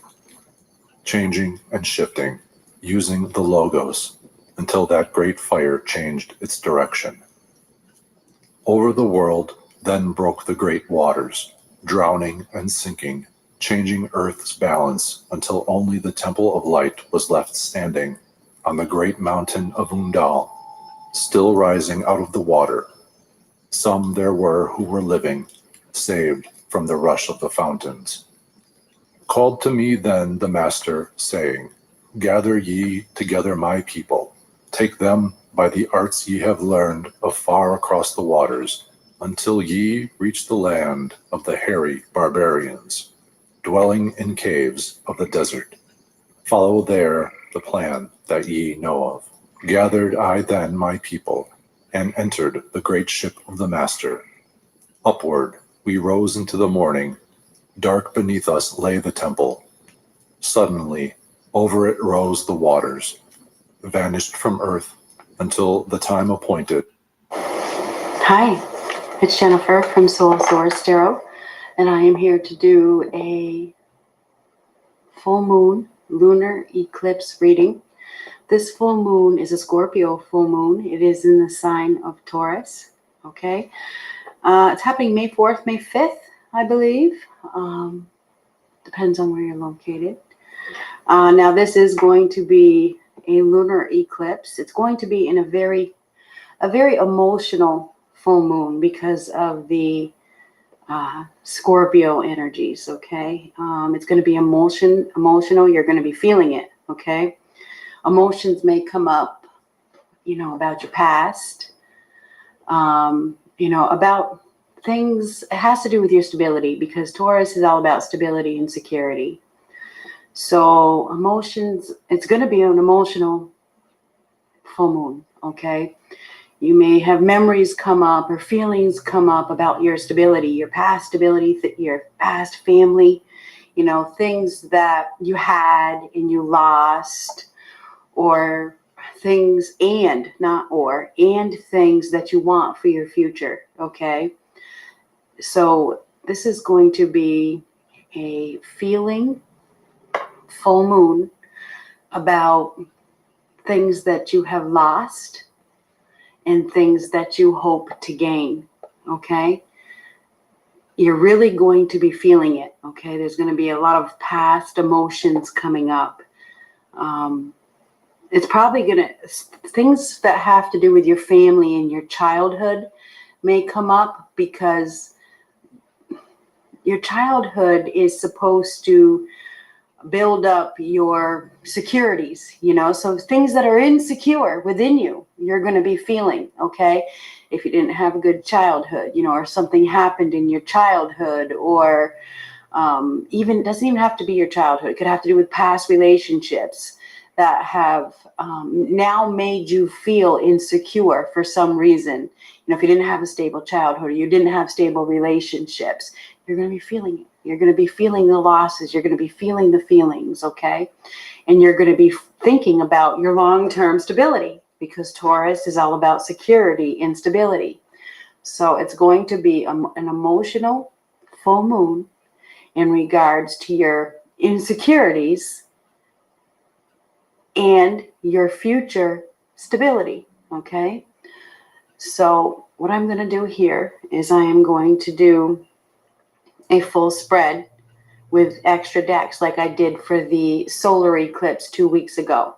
changing and shifting, using the logos, until that great fire changed its direction. Over the world then broke the great waters, drowning and sinking, changing earth's balance until only the temple of light was left standing on the great mountain of Undal, still rising out of the water. Some there were who were living, saved from the rush of the fountains. Called to me then the master, saying, Gather ye together my people, take them by the arts ye have learned afar across the waters, until ye reach the land of the hairy barbarians, dwelling in caves of the desert. Follow there the plan that ye know of. Gathered I then my people, and entered the great ship of the master. Upward we rose into the morning. Dark beneath us lay the temple. Suddenly, over it rose the waters, vanished from earth until the time appointed. Hi, it's Jennifer from Soul Source Tarot, and I am here to do a full moon lunar eclipse reading. This full moon is a Scorpio full moon. It is in the sign of Taurus. Okay, it's happening May 4th, May 5th, I believe. Depends on where you're located. Now, this is going to be a lunar eclipse. It's going to be in a very emotional full moon because of the Scorpio energies. Okay, it's going to be emotional. You're going to be feeling it. Okay, emotions may come up, about your past, about things. It has to do with your stability, because Taurus is all about stability and security. So emotions, it's going to be an emotional full moon. Okay, you may have memories come up or feelings come up about your stability, your past stability, your past family, things that you had and you lost, or things and things that you want for your future. Okay, so this is going to be a feeling full moon about things that you have lost and things that you hope to gain. Okay, you're really going to be feeling it. Okay, there's going to be a lot of past emotions coming up. It's probably going to, things that have to do with your family and your childhood may come up, because your childhood is supposed to build up your securities, so things that are insecure within you, you're going to be feeling. Okay, if you didn't have a good childhood, or something happened in your childhood, or even, doesn't even have to be your childhood. It could have to do with past relationships that have now made you feel insecure for some reason. If you didn't have a stable childhood, or you didn't have stable relationships, you're going to be feeling it. You're going to be feeling the losses. You're going to be feeling the feelings. Okay, and you're going to be thinking about your long-term stability, because Taurus is all about security and stability. So it's going to be an emotional full moon in regards to your insecurities and your future stability. Okay, so what I'm going to do here is I am going to do a full spread with extra decks like I did for the solar eclipse 2 weeks ago.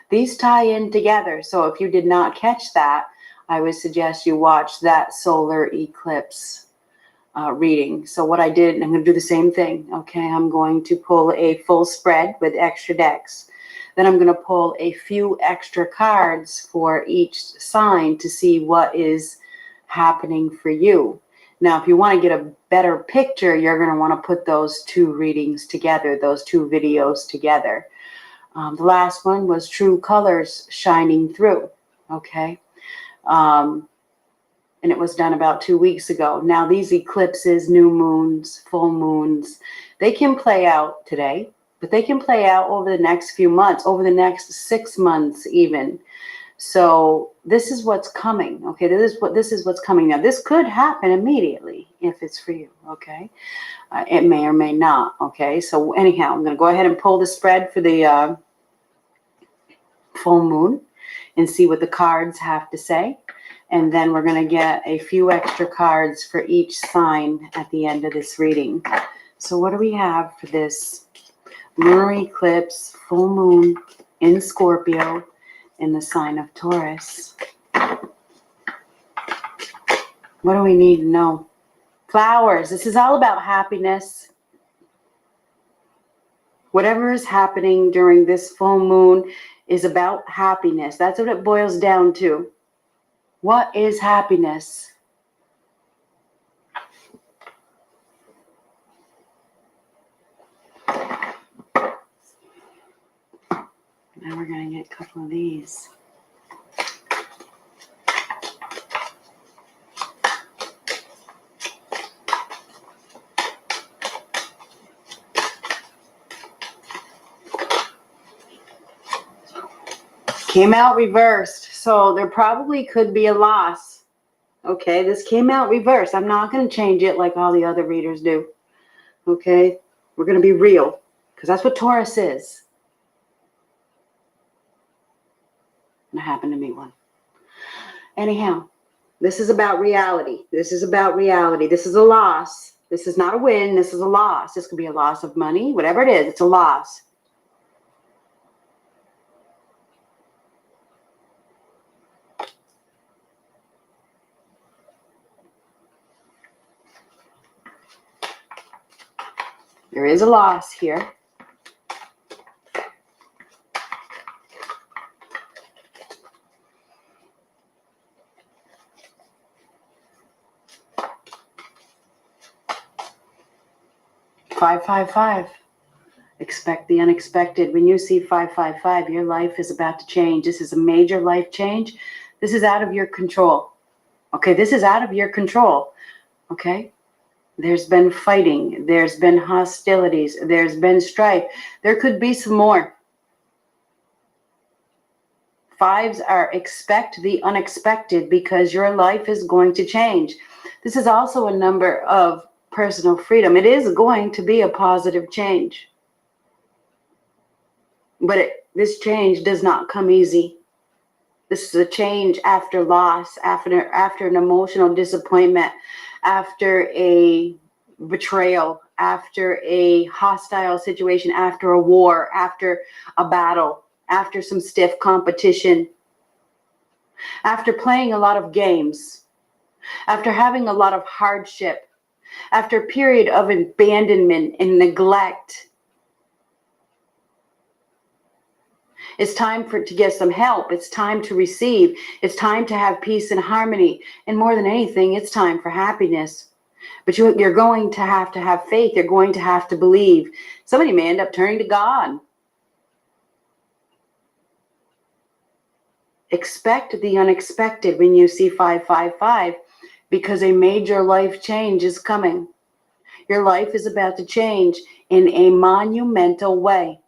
These tie in together. So if you did not catch that, I would suggest you watch that solar eclipse reading. So what I did, and I'm going to do the same thing. Okay, I'm going to pull a full spread with extra decks. Then I'm going to pull a few extra cards for each sign to see what is happening for you. Now, if you want to get a better picture, you're going to want to put those two readings together, those two videos together. The last one was True Colors Shining Through, okay? And it was done about 2 weeks ago. Now, these eclipses, new moons, full moons, they can play out today, but they can play out over the next few months, over the next 6 months even. So this is what's coming, okay? This is what's coming now. This could happen immediately if it's for you, okay? It may or may not, okay? So anyhow, I'm going to go ahead and pull the spread for the full moon and see what the cards have to say. And then we're going to get a few extra cards for each sign at the end of this reading. So what do we have for this lunar eclipse, full moon in Scorpio in the sign of Taurus? What do we need to know? Flowers. This is all about happiness. Whatever is happening during this full moon is about happiness. That's what it boils down to. What is happiness? Now we're going to get a couple of these. Came out reversed, so there probably could be a loss. Okay, this came out reversed. I'm not going to change it like all the other readers do. Okay, we're going to be real, because that's what Taurus is. And I happen to be one. Anyhow, this is about reality. This is about reality. This is a loss. This is not a win. This is a loss. This could be a loss of money, whatever it is. It's a loss. There is a loss here. Five, 5, 5. Expect the unexpected. When you see 5, 5, 5, your life is about to change. This is a major life change. This is out of your control. Okay, this is out of your control. Okay? There's been fighting. There's been hostilities. There's been strife. There could be some more. 5s are expect the unexpected because your life is going to change. This is also a number of personal freedom. It is going to be a positive change. But this change does not come easy. This is a change after loss, after an emotional disappointment, after a betrayal, after a hostile situation, after a war, after a battle, after some stiff competition, after playing a lot of games, after having a lot of hardship, after a period of abandonment and neglect. It's time to get some help. It's time to receive. It's time to have peace and harmony. And more than anything, it's time for happiness. But you're going to have faith. You're going to have to believe. Somebody may end up turning to God. Expect the unexpected when you see 5, 5, 5, because a major life change is coming. Your life is about to change in a monumental way.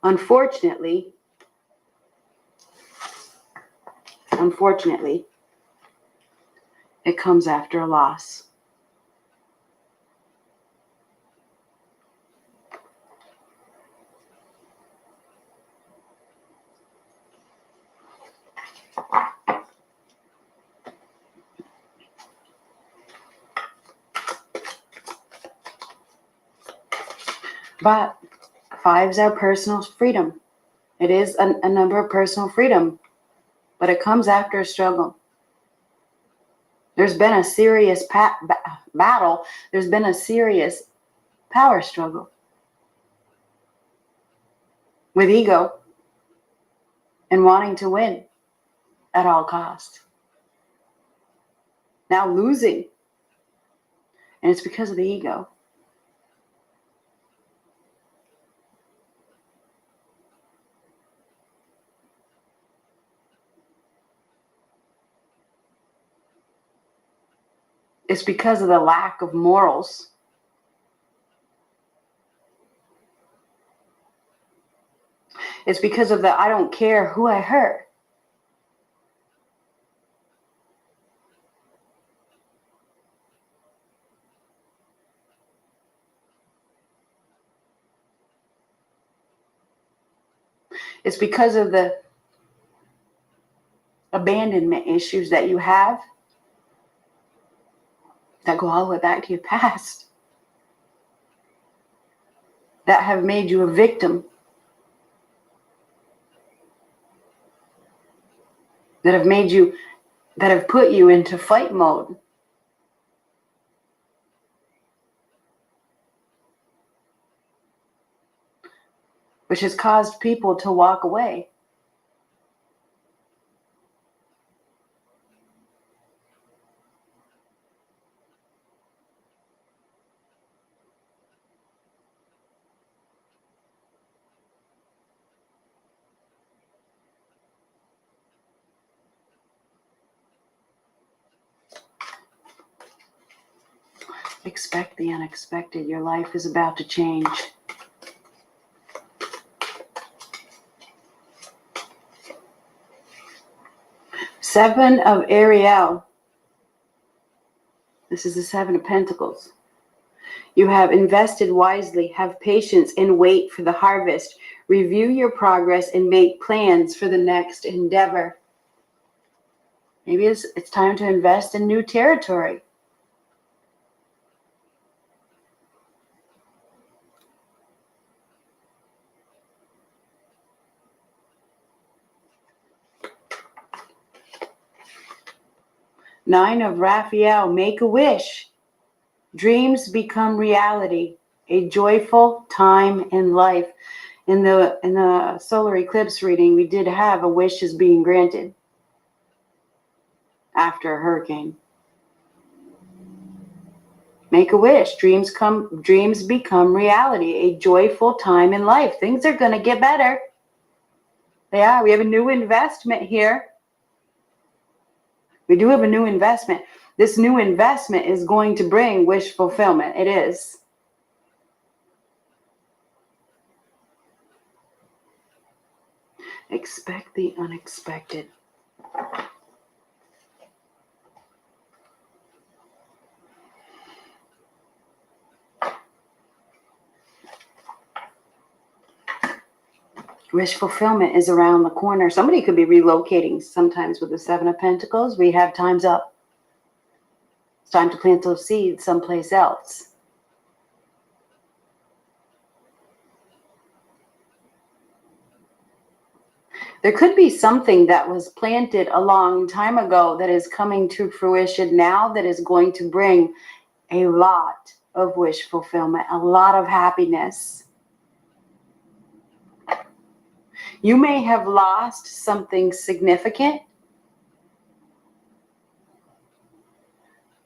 Unfortunately, it comes after a loss. But fives are personal freedom. It is a number of personal freedom, but it comes after a struggle. There's been a serious battle. There's been a serious power struggle with ego and wanting to win at all costs. Now losing, and it's because of the ego. It's because of the lack of morals. It's because of the I don't care who I hurt. It's because of the abandonment issues that you have that go all the way back to your past, that have made you a victim, that have put you into fight mode. Which has caused people to walk away. Expect the unexpected. Your life is about to change. Seven of Ariel. This is the Seven of Pentacles. You have invested wisely, have patience, and wait for the harvest. Review your progress and make plans for the next endeavor. Maybe it's time to invest in new territory. Nine of Raphael, make a wish. Dreams become reality. A joyful time in life. In the solar eclipse reading, we did have a wish is being granted after a hurricane. Make a wish. Dreams become reality. A joyful time in life. Things are going to get better. They are. We have a new investment here. We do have a new investment. This new investment is going to bring wish fulfillment. It is. Expect the unexpected. Wish fulfillment is around the corner. Somebody could be relocating sometimes with the Seven of Pentacles. We have time's up. It's time to plant those seeds someplace else. There could be something that was planted a long time ago that is coming to fruition now that is going to bring a lot of wish fulfillment, a lot of happiness. You may have lost something significant.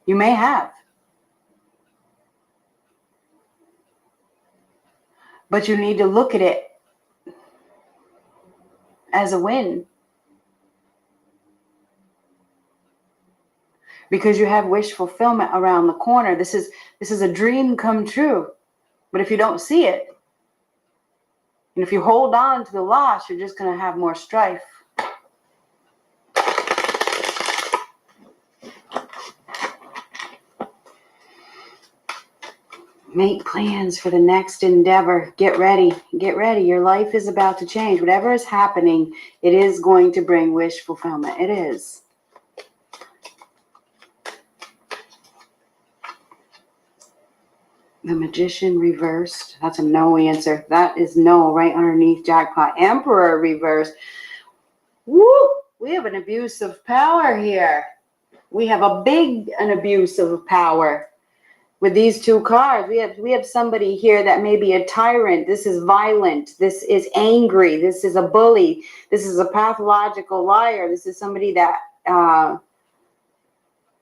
You may have. But you need to look at it as a win. Because you have wish fulfillment around the corner. This is a dream come true. But if you don't see it, and if you hold on to the loss, you're just going to have more strife. Make plans for the next endeavor. Get ready. Get ready. Your life is about to change. Whatever is happening, it is going to bring wish fulfillment. It is. The Magician reversed. That's a no answer. That is no right underneath jackpot. Emperor reversed. Woo! We have an abuse of power here. We have an abuse of power with these two cards. We have somebody here that may be a tyrant. This is violent. This is angry. This is a bully. This is a pathological liar. This is somebody that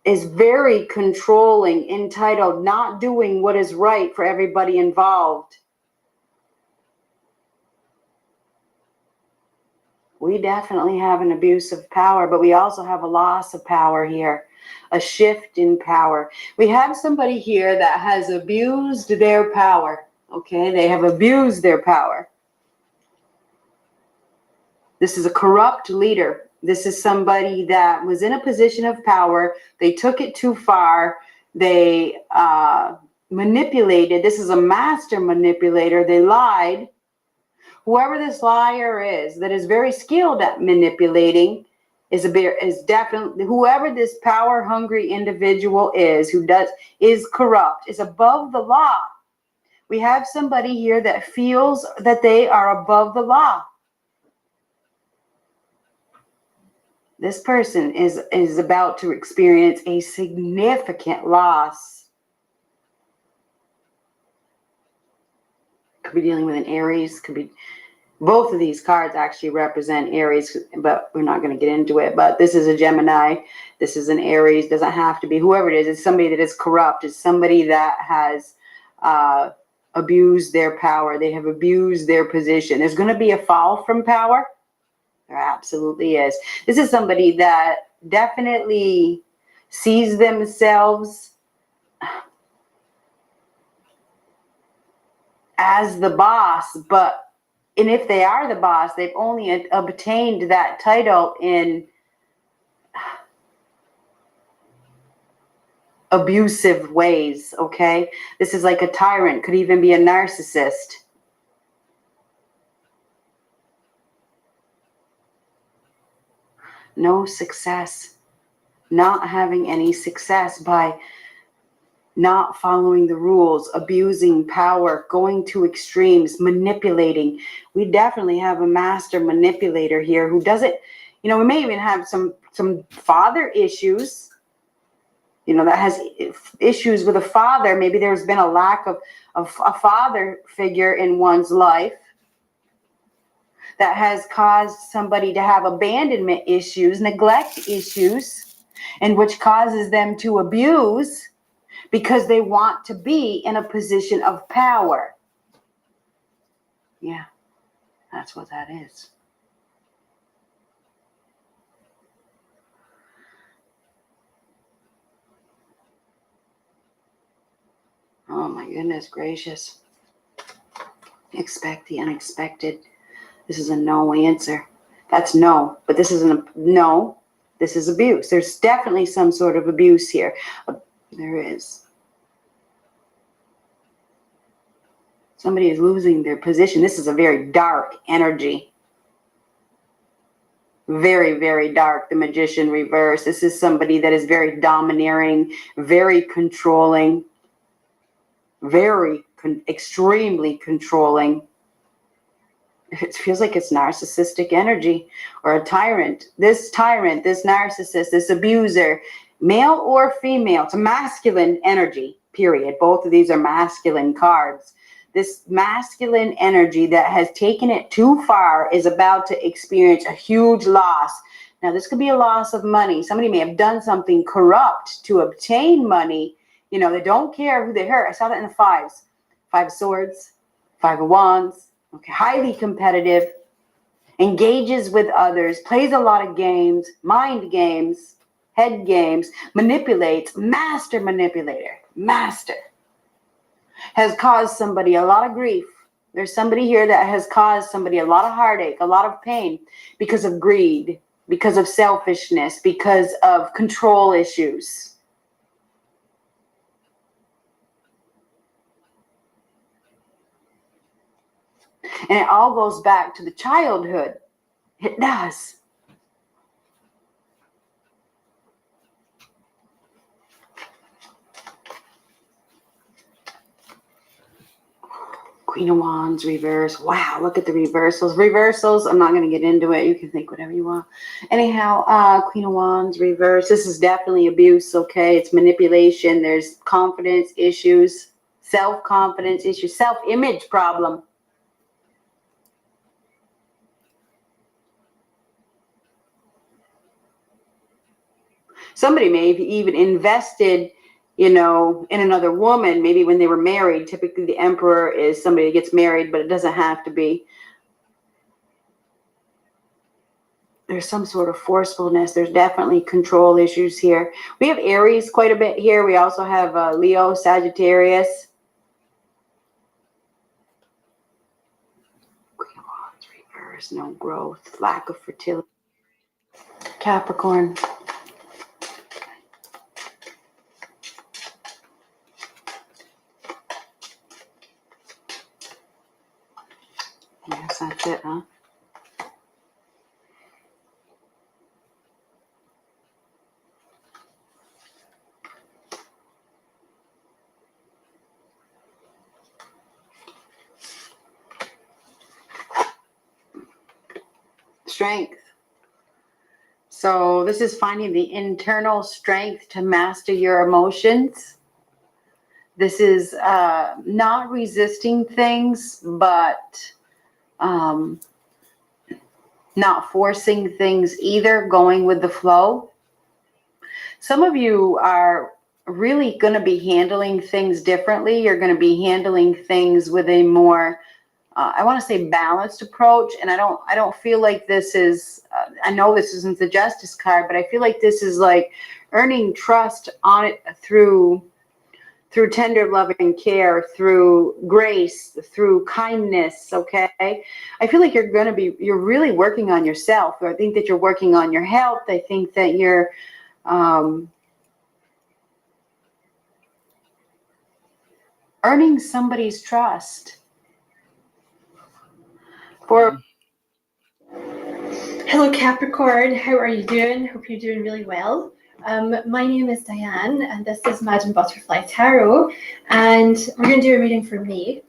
is very controlling, entitled, not doing what is right for everybody involved. We definitely have an abuse of power, but we also have a loss of power here, a shift in power. We have somebody here that has abused their power. Okay, they have abused their power. This is a corrupt leader. This is somebody that was in a position of power. They took it too far. They manipulated. This is a master manipulator. They lied. Whoever this liar is that is very skilled at manipulating is definitely, whoever this power hungry individual is, is corrupt, is above the law. We have somebody here that feels that they are above the law. This person is about to experience a significant loss. Could be dealing with an Aries, could be, both of these cards actually represent Aries, but we're not going to get into it. But this is a Gemini, this is an Aries, doesn't have to be whoever it is. It's somebody that is corrupt. It's somebody that has abused their power. They have abused their position. There's going to be a fall from power. There absolutely is. This is somebody that definitely sees themselves as the boss, and if they are the boss, they've only obtained that title in abusive ways, okay? This is like a tyrant, could even be a narcissist. No success, not having any success by not following the rules, abusing power, going to extremes, manipulating. We definitely have a master manipulator here who doesn't, we may even have some father issues, that has issues with a father. Maybe there's been a lack of a father figure in one's life that has caused somebody to have abandonment issues, neglect issues, and which causes them to abuse because they want to be in a position of power. Yeah, that's what that is. Oh my goodness gracious. Expect the unexpected. This is a no answer. That's no, but this isn't a no. This is abuse. There's definitely some sort of abuse here. There is. Somebody is losing their position. This is a very dark energy. Very, very dark. The Magician reverse. This is somebody that is very domineering, very controlling, extremely controlling. It feels like it's narcissistic energy or a tyrant. This narcissist, this abuser, male or female, it's a masculine energy, period. Both of these are masculine cards. This masculine energy that has taken it too far is about to experience a huge loss. Now, this could be a loss of money. Somebody may have done something corrupt to obtain money. They don't care who they hurt. I saw that in the fives. 5 of Swords, 5 of Wands. Okay, highly competitive, engages with others, plays a lot of games, mind games, head games, manipulates, master manipulator, master. Has caused somebody a lot of grief. There's somebody here that has caused somebody a lot of heartache, a lot of pain because of greed, because of selfishness, because of control issues. And it all goes back to the childhood. It does. Queen of Wands reverse. Wow, look at the reversals. Reversals, I'm not going to get into it. You can think whatever you want. Anyhow, Queen of Wands reverse. This is definitely abuse, okay? It's manipulation. There's confidence issues, self-confidence issues, self-image problem. Somebody may have even invested, you know, in another woman, maybe when they were married. Typically the Emperor is somebody that gets married, but it doesn't have to be. There's some sort of forcefulness. There's definitely control issues here. We have Aries quite a bit here. We also have Leo, Sagittarius. Queen of Wands reverse, no growth, lack of fertility. Capricorn. Yes, that's it, huh? Strength. So this is finding the internal strength to master your emotions. This is not resisting things, but not forcing things either, going with the flow. Some of you are really going to be handling things differently. You're going to be handling things with a more I want to say balanced approach, and I don't feel like this is I know this isn't the Justice card, but I feel like this is like earning trust on it through tender loving care, through grace, through kindness. Okay, I feel like you're really working on yourself. I think that you're working on your health. I think that you're earning somebody's trust. Hello Capricorn, how are you doing? Hope you're doing really well. My name is Diane and this is Madam Butterfly Tarot, and we're going to do a reading for me.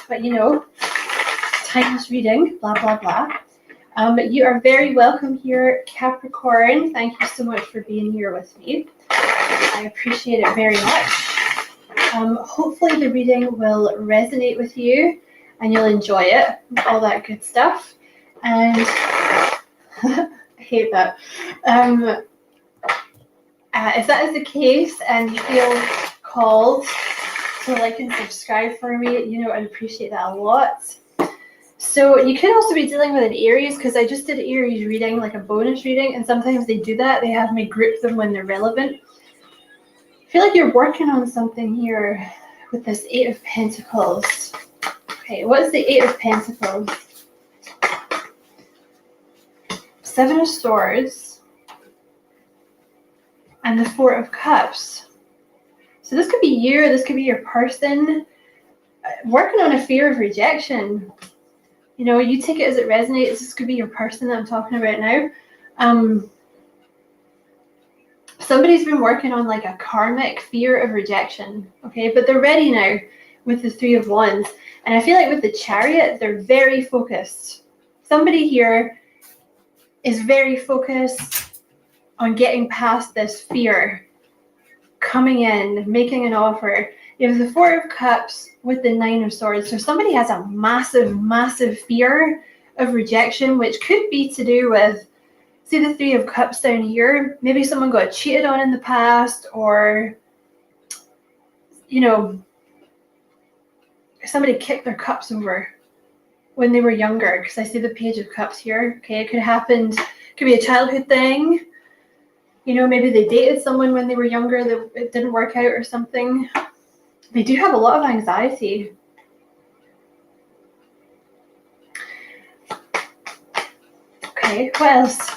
But you know, timeless reading, blah blah blah. You are very welcome here, Capricorn. Thank you so much for being here with me. I appreciate it very much. Hopefully the reading will resonate with you and you'll enjoy it, all that good stuff. And I hate that. If that is the case and you feel called to like and subscribe for me, you know, I'd appreciate that a lot. So you could also be dealing with an Aries, because I just did Aries reading, like a bonus reading, and sometimes they do that. They have me group them when they're relevant. I feel like you're working on something here with this Eight of Pentacles. Okay, what is the Eight of Pentacles? Seven of Swords and the Four of Cups. So this could be you, or this could be your person working on a fear of rejection. You know, you take it as it resonates. This could be your person that I'm talking about now. Somebody's been working on like a karmic fear of rejection, okay? But they're ready now with the Three of Wands. And I feel like with the Chariot, they're very focused. Somebody here is very focused on getting past this fear, coming in, making an offer. You have the Four of Cups with the Nine of Swords. So somebody has a massive, massive fear of rejection, which could be to do with, see the Three of Cups down here? Maybe someone got cheated on in the past, or, you know, somebody kicked their cups over when they were younger, because I see the Page of Cups here. Okay, it could happen, could be a childhood thing. You know, maybe they dated someone when they were younger that it didn't work out or something. They do have a lot of anxiety. Okay, what else?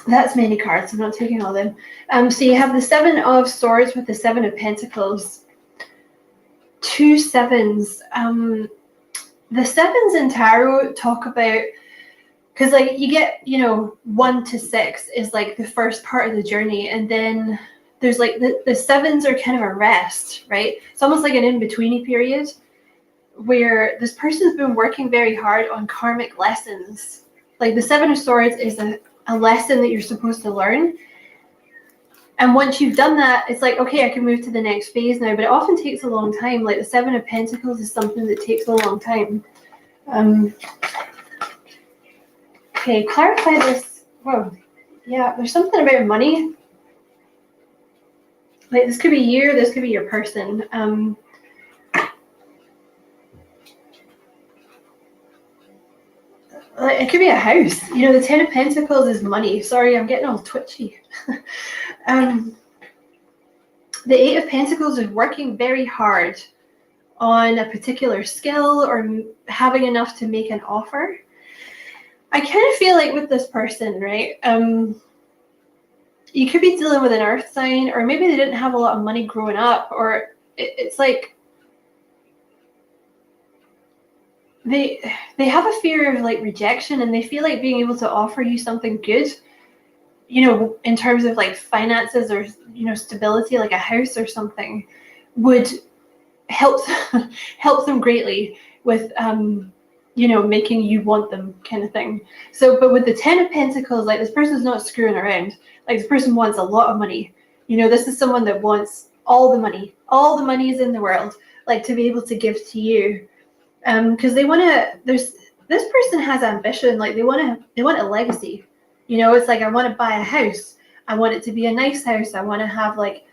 That's many cards. I'm not taking all of them. So you have the Seven of Swords with the Seven of Pentacles. Two sevens. The sevens in tarot talk about, because like you get, you know, 1 to 6 is like the first part of the journey, and then there's like the sevens are kind of a rest, right? It's almost like an in-betweeny period where this person's been working very hard on karmic lessons. Like the Seven of Swords is a lesson that you're supposed to learn. And once you've done that, it's like, okay, I can move to the next phase now, but it often takes a long time. Like the Seven of Pentacles is something that takes a long time. Okay, clarify this. Whoa. Yeah, there's something about money. Like this could be you, this could be your person. It could be a house. You know, the Ten of Pentacles is money. Sorry, I'm getting all twitchy. The Eight of Pentacles is working very hard on a particular skill or having enough to make an offer. I kind of feel like with this person, right? You could be dealing with an earth sign, or maybe they didn't have a lot of money growing up, or it's like they have a fear of like rejection, and they feel like being able to offer you something good, you know, in terms of like finances or, you know, stability, like a house or something, would help them greatly with you know, making you want them kind of thing. So, but with the Ten of Pentacles, like this person's not screwing around. Like this person wants a lot of money. You know, this is someone that wants all the monies in the world, like to be able to give to you. Because they want to, this person has ambition, like they want a legacy. You know, it's like, I want to buy a house. I want it to be a nice house. I want to have like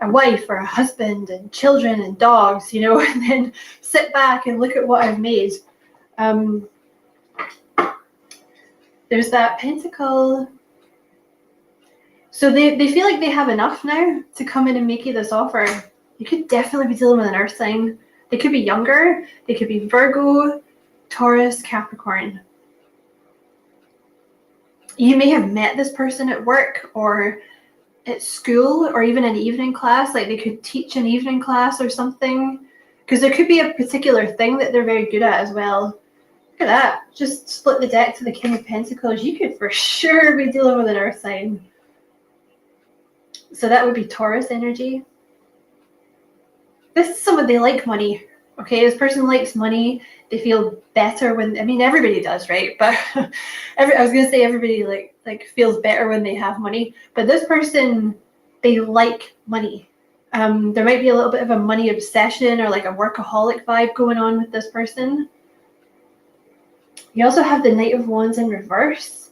a wife or a husband and children and dogs, you know, and then sit back and look at what I've made. There's that pentacle. So they feel like they have enough now to come in and make you this offer. You could definitely be dealing with an earth sign. They could be younger. They could be Virgo, Taurus, Capricorn. You may have met this person at work or at school or even an evening class. Like they could teach an evening class or something. Because there could be a particular thing that they're very good at as well. Look at that. Just split the deck to the King of Pentacles. You could for sure be dealing with an earth sign. So that would be Taurus energy. This is someone, they like money. Okay, this person likes money. They feel better when, I mean, everybody does, right? But I was gonna say everybody like feels better when they have money. But this person, they like money. There might be a little bit of a money obsession or like a workaholic vibe going on with this person. You also have the Knight of Wands in reverse.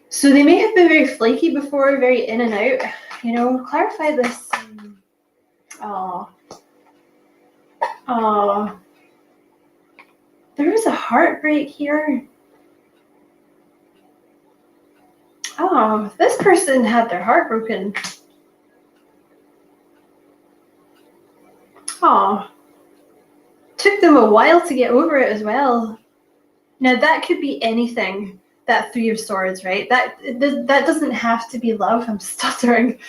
So they may have been very flaky before, very in and out. You know, clarify this. There is a heartbreak here. Oh, this person had their heart broken. Oh, took them a while to get over it as well. Now that could be anything. That Three of Swords, right? That doesn't have to be love. I'm stuttering.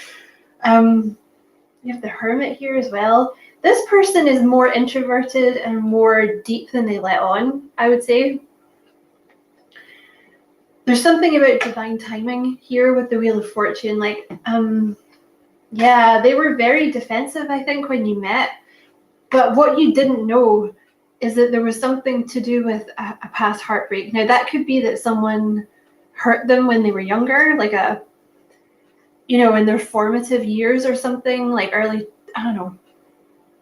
You have the Hermit here as well. This person is more introverted and more deep than they let on, I would say. There's something about divine timing here with the Wheel of Fortune. Like, yeah, they were very defensive, I think, when you met. But what you didn't know is that there was something to do with a past heartbreak. Now, that could be that someone hurt them when they were younger, like you know, in their formative years or something, like early, I don't know,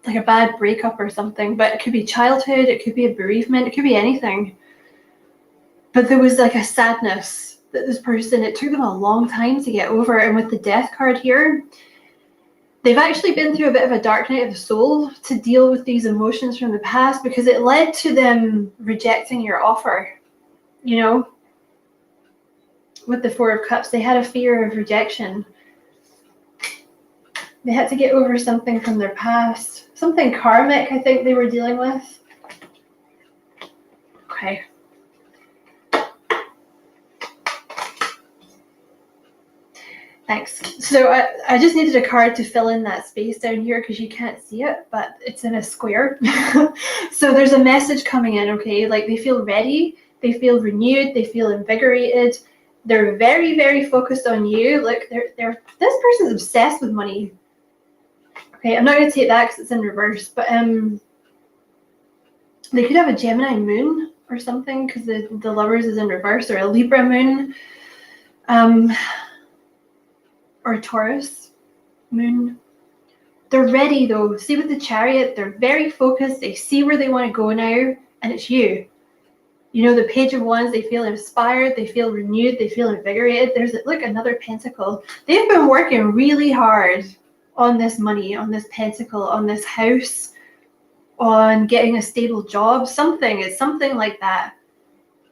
like a bad breakup or something. But it could be childhood, it could be a bereavement, it could be anything. But there was like a sadness that this person, it took them a long time to get over. And with the Death card here, they've actually been through a bit of a dark night of the soul to deal with these emotions from the past, because it led to them rejecting your offer. You know, with the Four of Cups, they had a fear of rejection. They had to get over something from their past, something karmic, I think they were dealing with. Okay. Thanks. So I just needed a card to fill in that space down here because you can't see it, but it's in a square. So there's a message coming in, okay? Like they feel ready, they feel renewed, they feel invigorated. They're very, very focused on you. Look, this person's obsessed with money. Okay, I'm not going to take that because it's in reverse, but they could have a Gemini moon or something because the Lovers is in reverse, or a Libra moon, or a Taurus moon. They're ready though. See with the Chariot, they're very focused. They see where they want to go now, and it's you. You know, the Page of Wands, they feel inspired, they feel renewed, they feel invigorated. There's, look, another Pentacle. They've been working really hard on this money, on this Pentacle, on this house, on getting a stable job. Something, it's something like that.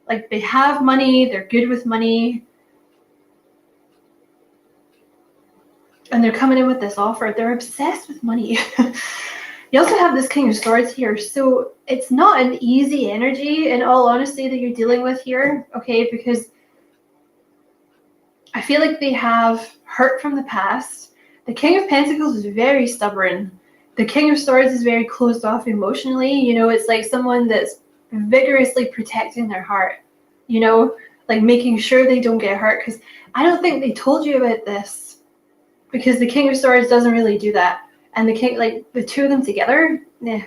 Like, they have money, they're good with money, and they're coming in with this offer. They're obsessed with money. You also have this King of Swords here, so it's not an easy energy, in all honesty, that you're dealing with here, okay? Because I feel like they have hurt from the past. The King of Pentacles is very stubborn. The King of Swords is very closed off emotionally. You know, it's like someone that's vigorously protecting their heart, you know, like making sure they don't get hurt. Because I don't think they told you about this, because the King of Swords doesn't really do that. And the King, like the two of them together, yeah.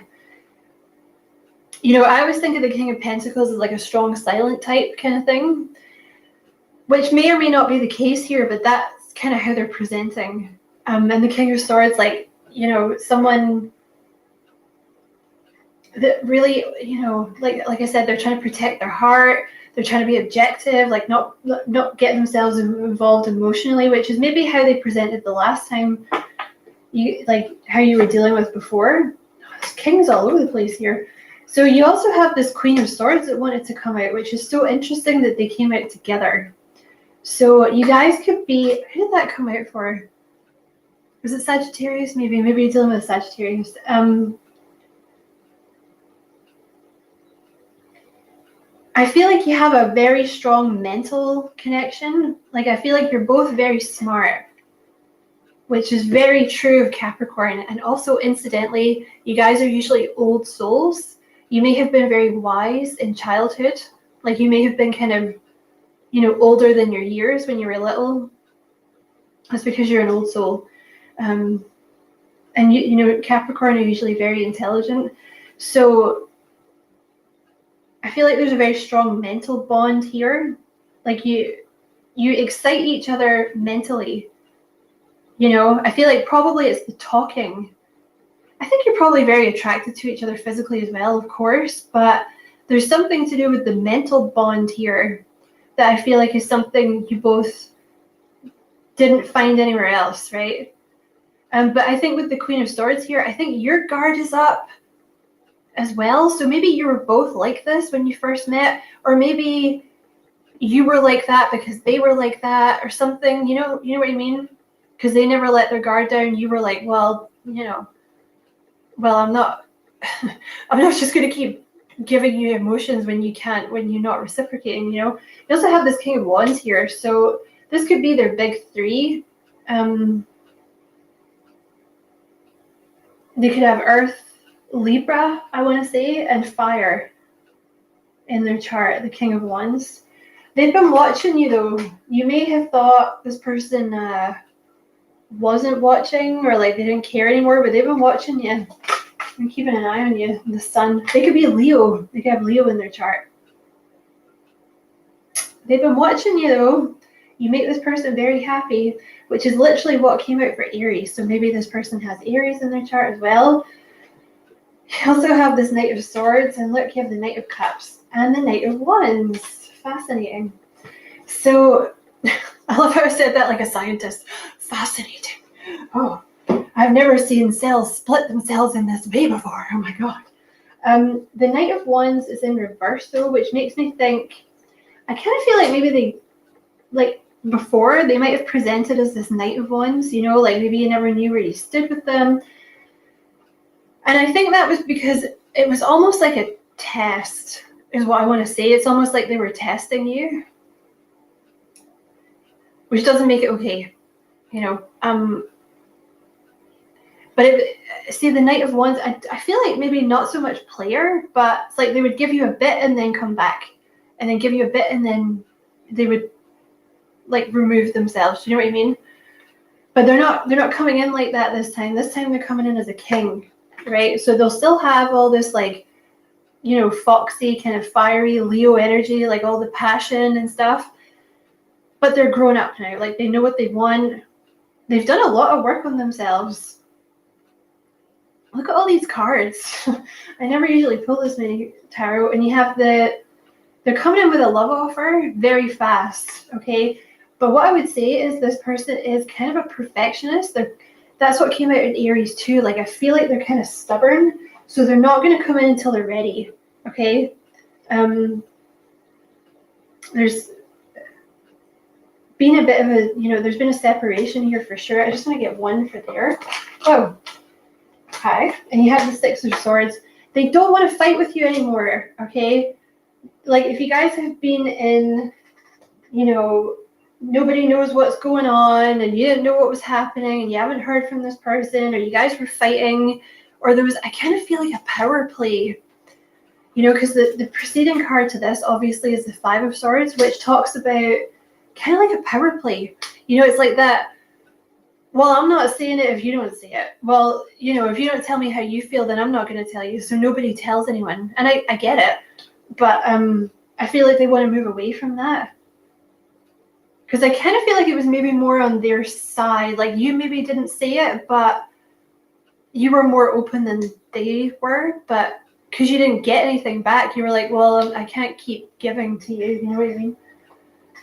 You know, I always think of the King of Pentacles as like a strong, silent type kind of thing, which may or may not be the case here, but that's kind of how they're presenting. And the King of Swords, like, you know, someone that really, you know, like I said, they're trying to protect their heart. They're trying to be objective, like not get themselves involved emotionally, which is maybe how they presented the last time. You, like how you were dealing with before. There's kings all over the place here. So you also have this Queen of Swords that wanted to come out, which is so interesting that they came out together. So you guys could be, who did that come out for? Was it Sagittarius? Maybe you're dealing with Sagittarius. I feel like you have a very strong mental connection. Like, I feel like you're both very smart, which is very true of Capricorn. And also, incidentally, you guys are usually old souls. You may have been very wise in childhood. Like, you may have been kind of, you know, older than your years when you were little. That's because you're an old soul. And, you know, Capricorn are usually very intelligent. So I feel like there's a very strong mental bond here. Like, you excite each other mentally. You know, I feel like probably it's the talking. I think you're probably very attracted to each other physically as well, of course, but there's something to do with the mental bond here that I feel like is something you both didn't find anywhere else, right? But I think with the Queen of Swords here, I think your guard is up as well. So maybe you were both like this when you first met, or maybe you were like that because they were like that or something, you know what I mean? Because they never let their guard down. You were like, well, you know, well, I'm not just going to keep giving you emotions when you're not reciprocating, you know. You also have this King of Wands here. So this could be their big three. They could have Earth, Libra, I want to say, and Fire in their chart, the King of Wands. They've been watching you, though. You may have thought this person wasn't watching, or like they didn't care anymore, but they've been watching you and keeping an eye on you. The Sun. They could be Leo. They could have Leo in their chart. They've been watching you, though. You make this person very happy, which is literally what came out for Aries. So maybe this person has Aries in their chart as well. You also have this Knight of Swords, and look, you have the Knight of Cups and the Knight of Wands. Fascinating. So I love how I said that like a scientist. Fascinating. Oh, I've never seen cells split themselves in this way before. Oh my god. The Knight of Wands is in reverse, though, which makes me think, I kind of feel like maybe they, like before, they might have presented as this Knight of Wands, you know, like maybe you never knew where you stood with them. And I think that was because it was almost like a test, is what I want to say. It's almost like they were testing you, which doesn't make it okay, you know. But see, the Knight of Wands, I feel like maybe not so much player, but it's like they would give you a bit and then come back, and then give you a bit, and then they would like remove themselves. Do you know what I mean? But they're not coming in like that this time. This time they're coming in as a king, right? So they'll still have all this like, you know, foxy kind of fiery Leo energy, like all the passion and stuff. But they're grown up now. Like they know what they want. They've done a lot of work on themselves. Look at all these cards. I never usually pull this many tarot. And you have they're coming in with a love offer very fast, okay? But what I would say is this person is kind of a perfectionist. That's what came out in Aries too. Like I feel like they're kind of stubborn. So they're not going to come in until they're ready, okay? There's been a bit of a, you know, there's been a separation here for sure. I just want to get one for there. Oh, okay. And you have the Six of Swords. They don't want to fight with you anymore, okay? Like if you guys have been in, you know, nobody knows what's going on and you didn't know what was happening and you haven't heard from this person, or you guys were fighting, or there was, I kind of feel like a power play, you know, because the preceding card to this obviously is the Five of Swords, which talks about kind of like a power play. You know, it's like that, well, I'm not saying it if you don't say it. Well, you know, if you don't tell me how you feel, then I'm not going to tell you. So nobody tells anyone. And I get it. But I feel like they want to move away from that. Because I kind of feel like it was maybe more on their side. Like you maybe didn't say it, but you were more open than they were. But because you didn't get anything back, you were like, well, I can't keep giving to you. You know what I mean?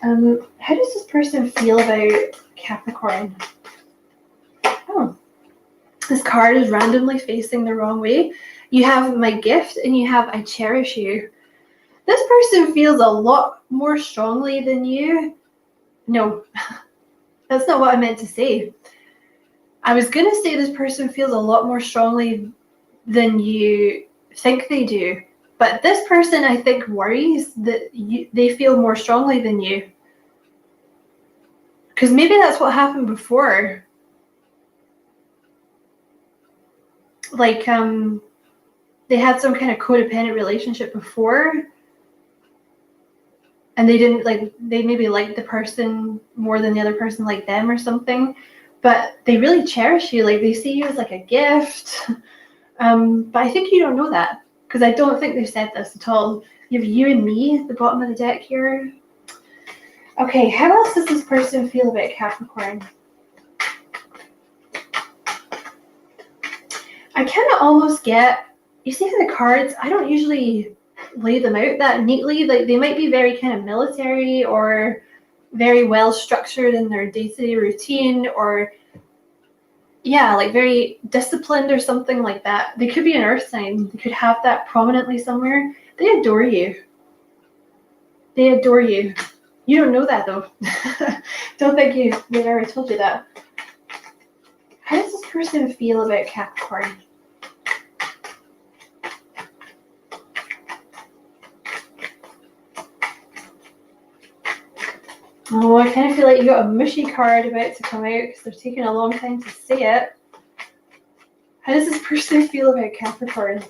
How does this person feel about Capricorn? Oh, this card is randomly facing the wrong way. You have my gift and you have I cherish you. This person feels a lot more strongly than you. No, that's not what I meant to say. I was going to say this person feels a lot more strongly than you think they do. But this person, I think, worries that they feel more strongly than you. Because maybe that's what happened before. Like, they had some kind of codependent relationship before. And they didn't, like, they maybe liked the person more than the other person liked them or something. But they really cherish you. Like, they see you as like a gift. But I think you don't know that. Because I don't think they've said this at all. You have you and me at the bottom of the deck here. Okay, how else does this person feel about Capricorn? I kind of almost get, you see the cards, I don't usually lay them out that neatly. Like they might be very kind of military or very well structured in their day-to-day routine, or yeah, like very disciplined or something like that. They could be an earth sign. They could have that prominently somewhere. They adore you. They adore you. You don't know that though. Don't think they've ever told you that. How does this person feel about Capricorn? Oh, I kind of feel like you got a mushy card about to come out because they're taking a long time to say it. How does this person feel about Capricorn?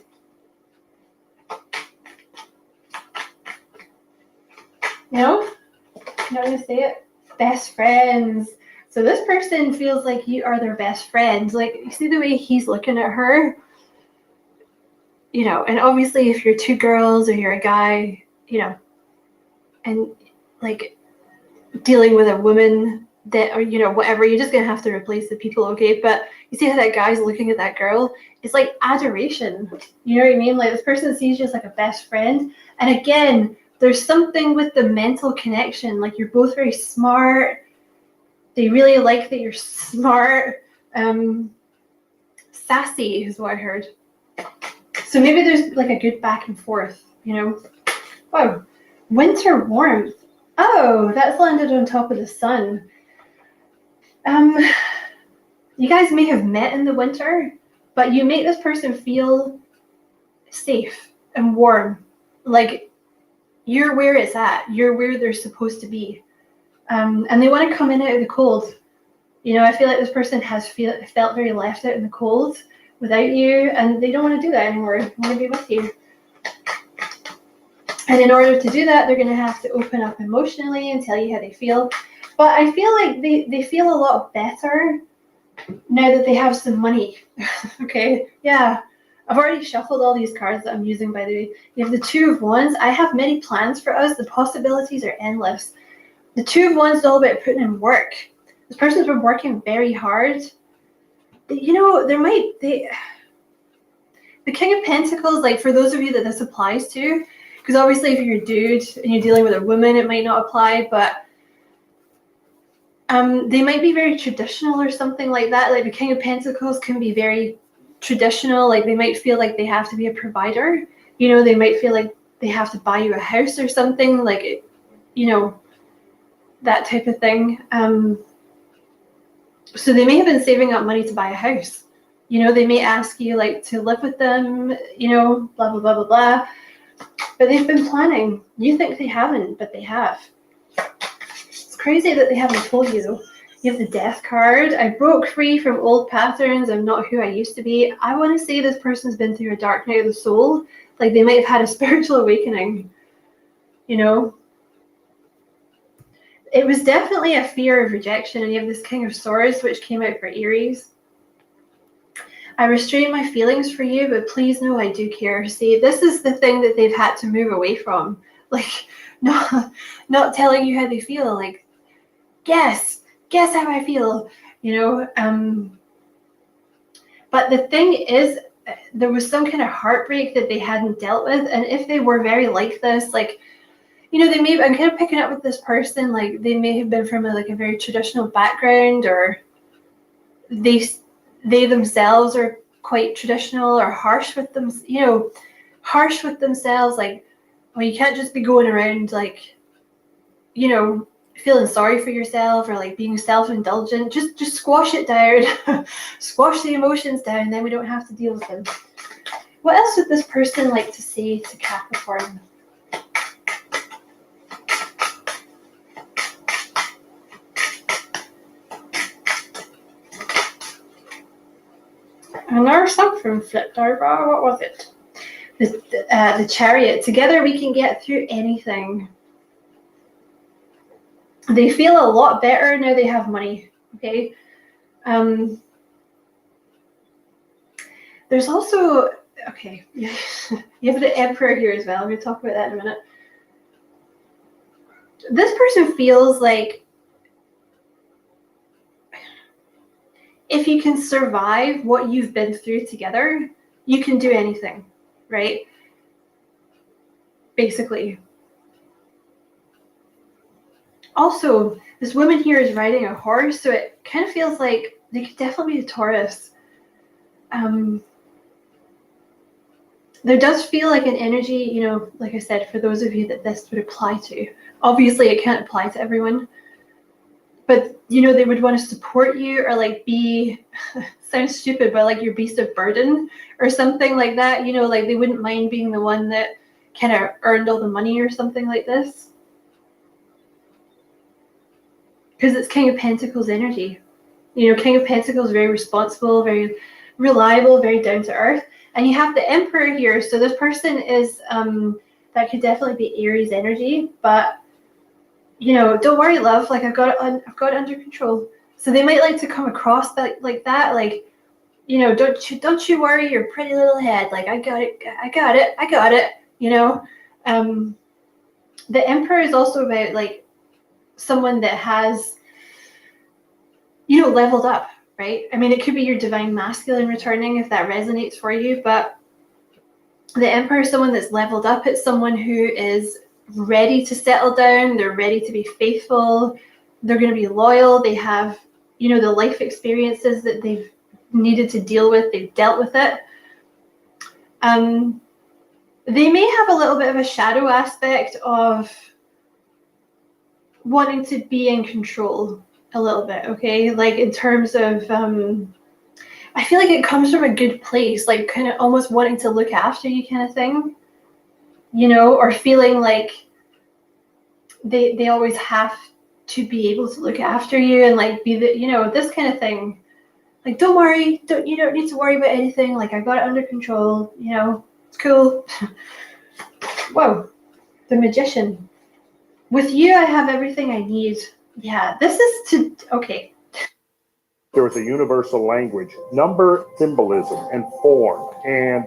No? Not going to say it? Best friends. So this person feels like you are their best friends. Like, you see the way he's looking at her? You know, and obviously if you're two girls or you're a guy, you know, and like dealing with a woman that, or, you know, whatever, you're just going to have to replace the people, okay? But you see how that guy's looking at that girl? It's like adoration. You know what I mean? Like this person sees you as like a best friend. And again, there's something with the mental connection. Like you're both very smart. They really like that you're smart. Sassy is what I heard. So maybe there's like a good back and forth, you know? Oh, winter warmth. Oh, that's landed on top of the sun. You guys may have met in the winter, but you make this person feel safe and warm. Like you're where it's at. You're where they're supposed to be. And they want to come in out of the cold. You know, I feel like this person has felt very left out in the cold without you, and they don't want to do that anymore. They want to be with you. And in order to do that, they're going to have to open up emotionally and tell you how they feel. But I feel like they feel a lot better now that they have some money. Okay, yeah. I've already shuffled all these cards that I'm using, by the way. You have the Two of Wands. I have many plans for us. The possibilities are endless. The Two of Wands is all about putting in work. This person's been working very hard. You know, the King of Pentacles, like for those of you that this applies to, because obviously if you're a dude and you're dealing with a woman, it might not apply, but they might be very traditional or something like that. Like the King of Pentacles can be very traditional. Like they might feel like they have to be a provider. You know, they might feel like they have to buy you a house or something, like, you know, that type of thing. So they may have been saving up money to buy a house. You know, they may ask you like to live with them, you know, blah, blah, blah, blah, blah. But they've been planning. You think they haven't, but they have. It's crazy that they haven't told you though. You have the Death card. I broke free from old patterns. I'm not who I used to be. I want to say this person's been through a dark night of the soul. Like they might have had a spiritual awakening, you know. It was definitely a fear of rejection. And you have this King of Swords, which came out for Aries. I restrain my feelings for you, but please know I do care. See, this is the thing that they've had to move away from. Like, not telling you how they feel. Like, guess how I feel, you know. But the thing is, there was some kind of heartbreak that they hadn't dealt with. And if they were very like this, like, you know, they may, I'm kind of picking up with this person, like they may have been from a very traditional background, or they themselves are quite traditional or harsh with them, you know, harsh with themselves. Like, well, you can't just be going around like, you know, feeling sorry for yourself or like being self-indulgent. Just squash it down. Squash the emotions down, then we don't have to deal with them. What else would this person like to say to Capricorn? And there's something flipped over. What was it? The Chariot. Together we can get through anything. They feel a lot better now they have money. Okay. There's also, okay, you have the Emperor here as well. I'm going to talk about that in a minute. This person feels like if you can survive what you've been through together, you can do anything, right? Basically. Also, this woman here is riding a horse, so it kind of feels like they could definitely be a Taurus. There does feel like an energy, you know, like I said, for those of you that this would apply to. Obviously, it can't apply to everyone. But, you know, they would want to support you or like be, sounds stupid, but like your beast of burden or something like that. You know, like they wouldn't mind being the one that kind of earned all the money or something like this. Because it's King of Pentacles energy. You know, King of Pentacles, very responsible, very reliable, very down to earth. And you have the Emperor here. So this person is, that could definitely be Aries energy. But, you know, don't worry, love. Like I've got it under control. So they might like to come across that like that. Like, you know, don't you worry your pretty little head. Like I got it. You know, the Emperor is also about like someone that has, you know, leveled up, right? I mean, it could be your divine masculine returning if that resonates for you, but the Emperor is someone that's leveled up. It's someone who is ready to settle down. They're ready to be faithful. They're going to be loyal. They have, you know, the life experiences that they've needed to deal with. They've dealt with it. They may have a little bit of a shadow aspect of wanting to be in control a little bit, okay? Like in terms of, I feel like it comes from a good place, like kind of almost wanting to look after you kind of thing, you know, or feeling like they always have to be able to look after you and like be the, you know, this kind of thing. Like, don't worry, you don't need to worry about anything. Like I got it under control, you know, it's cool. Whoa, the Magician. With you, I have everything I need. Yeah, this is to, okay. There was a universal language, number symbolism, and form, and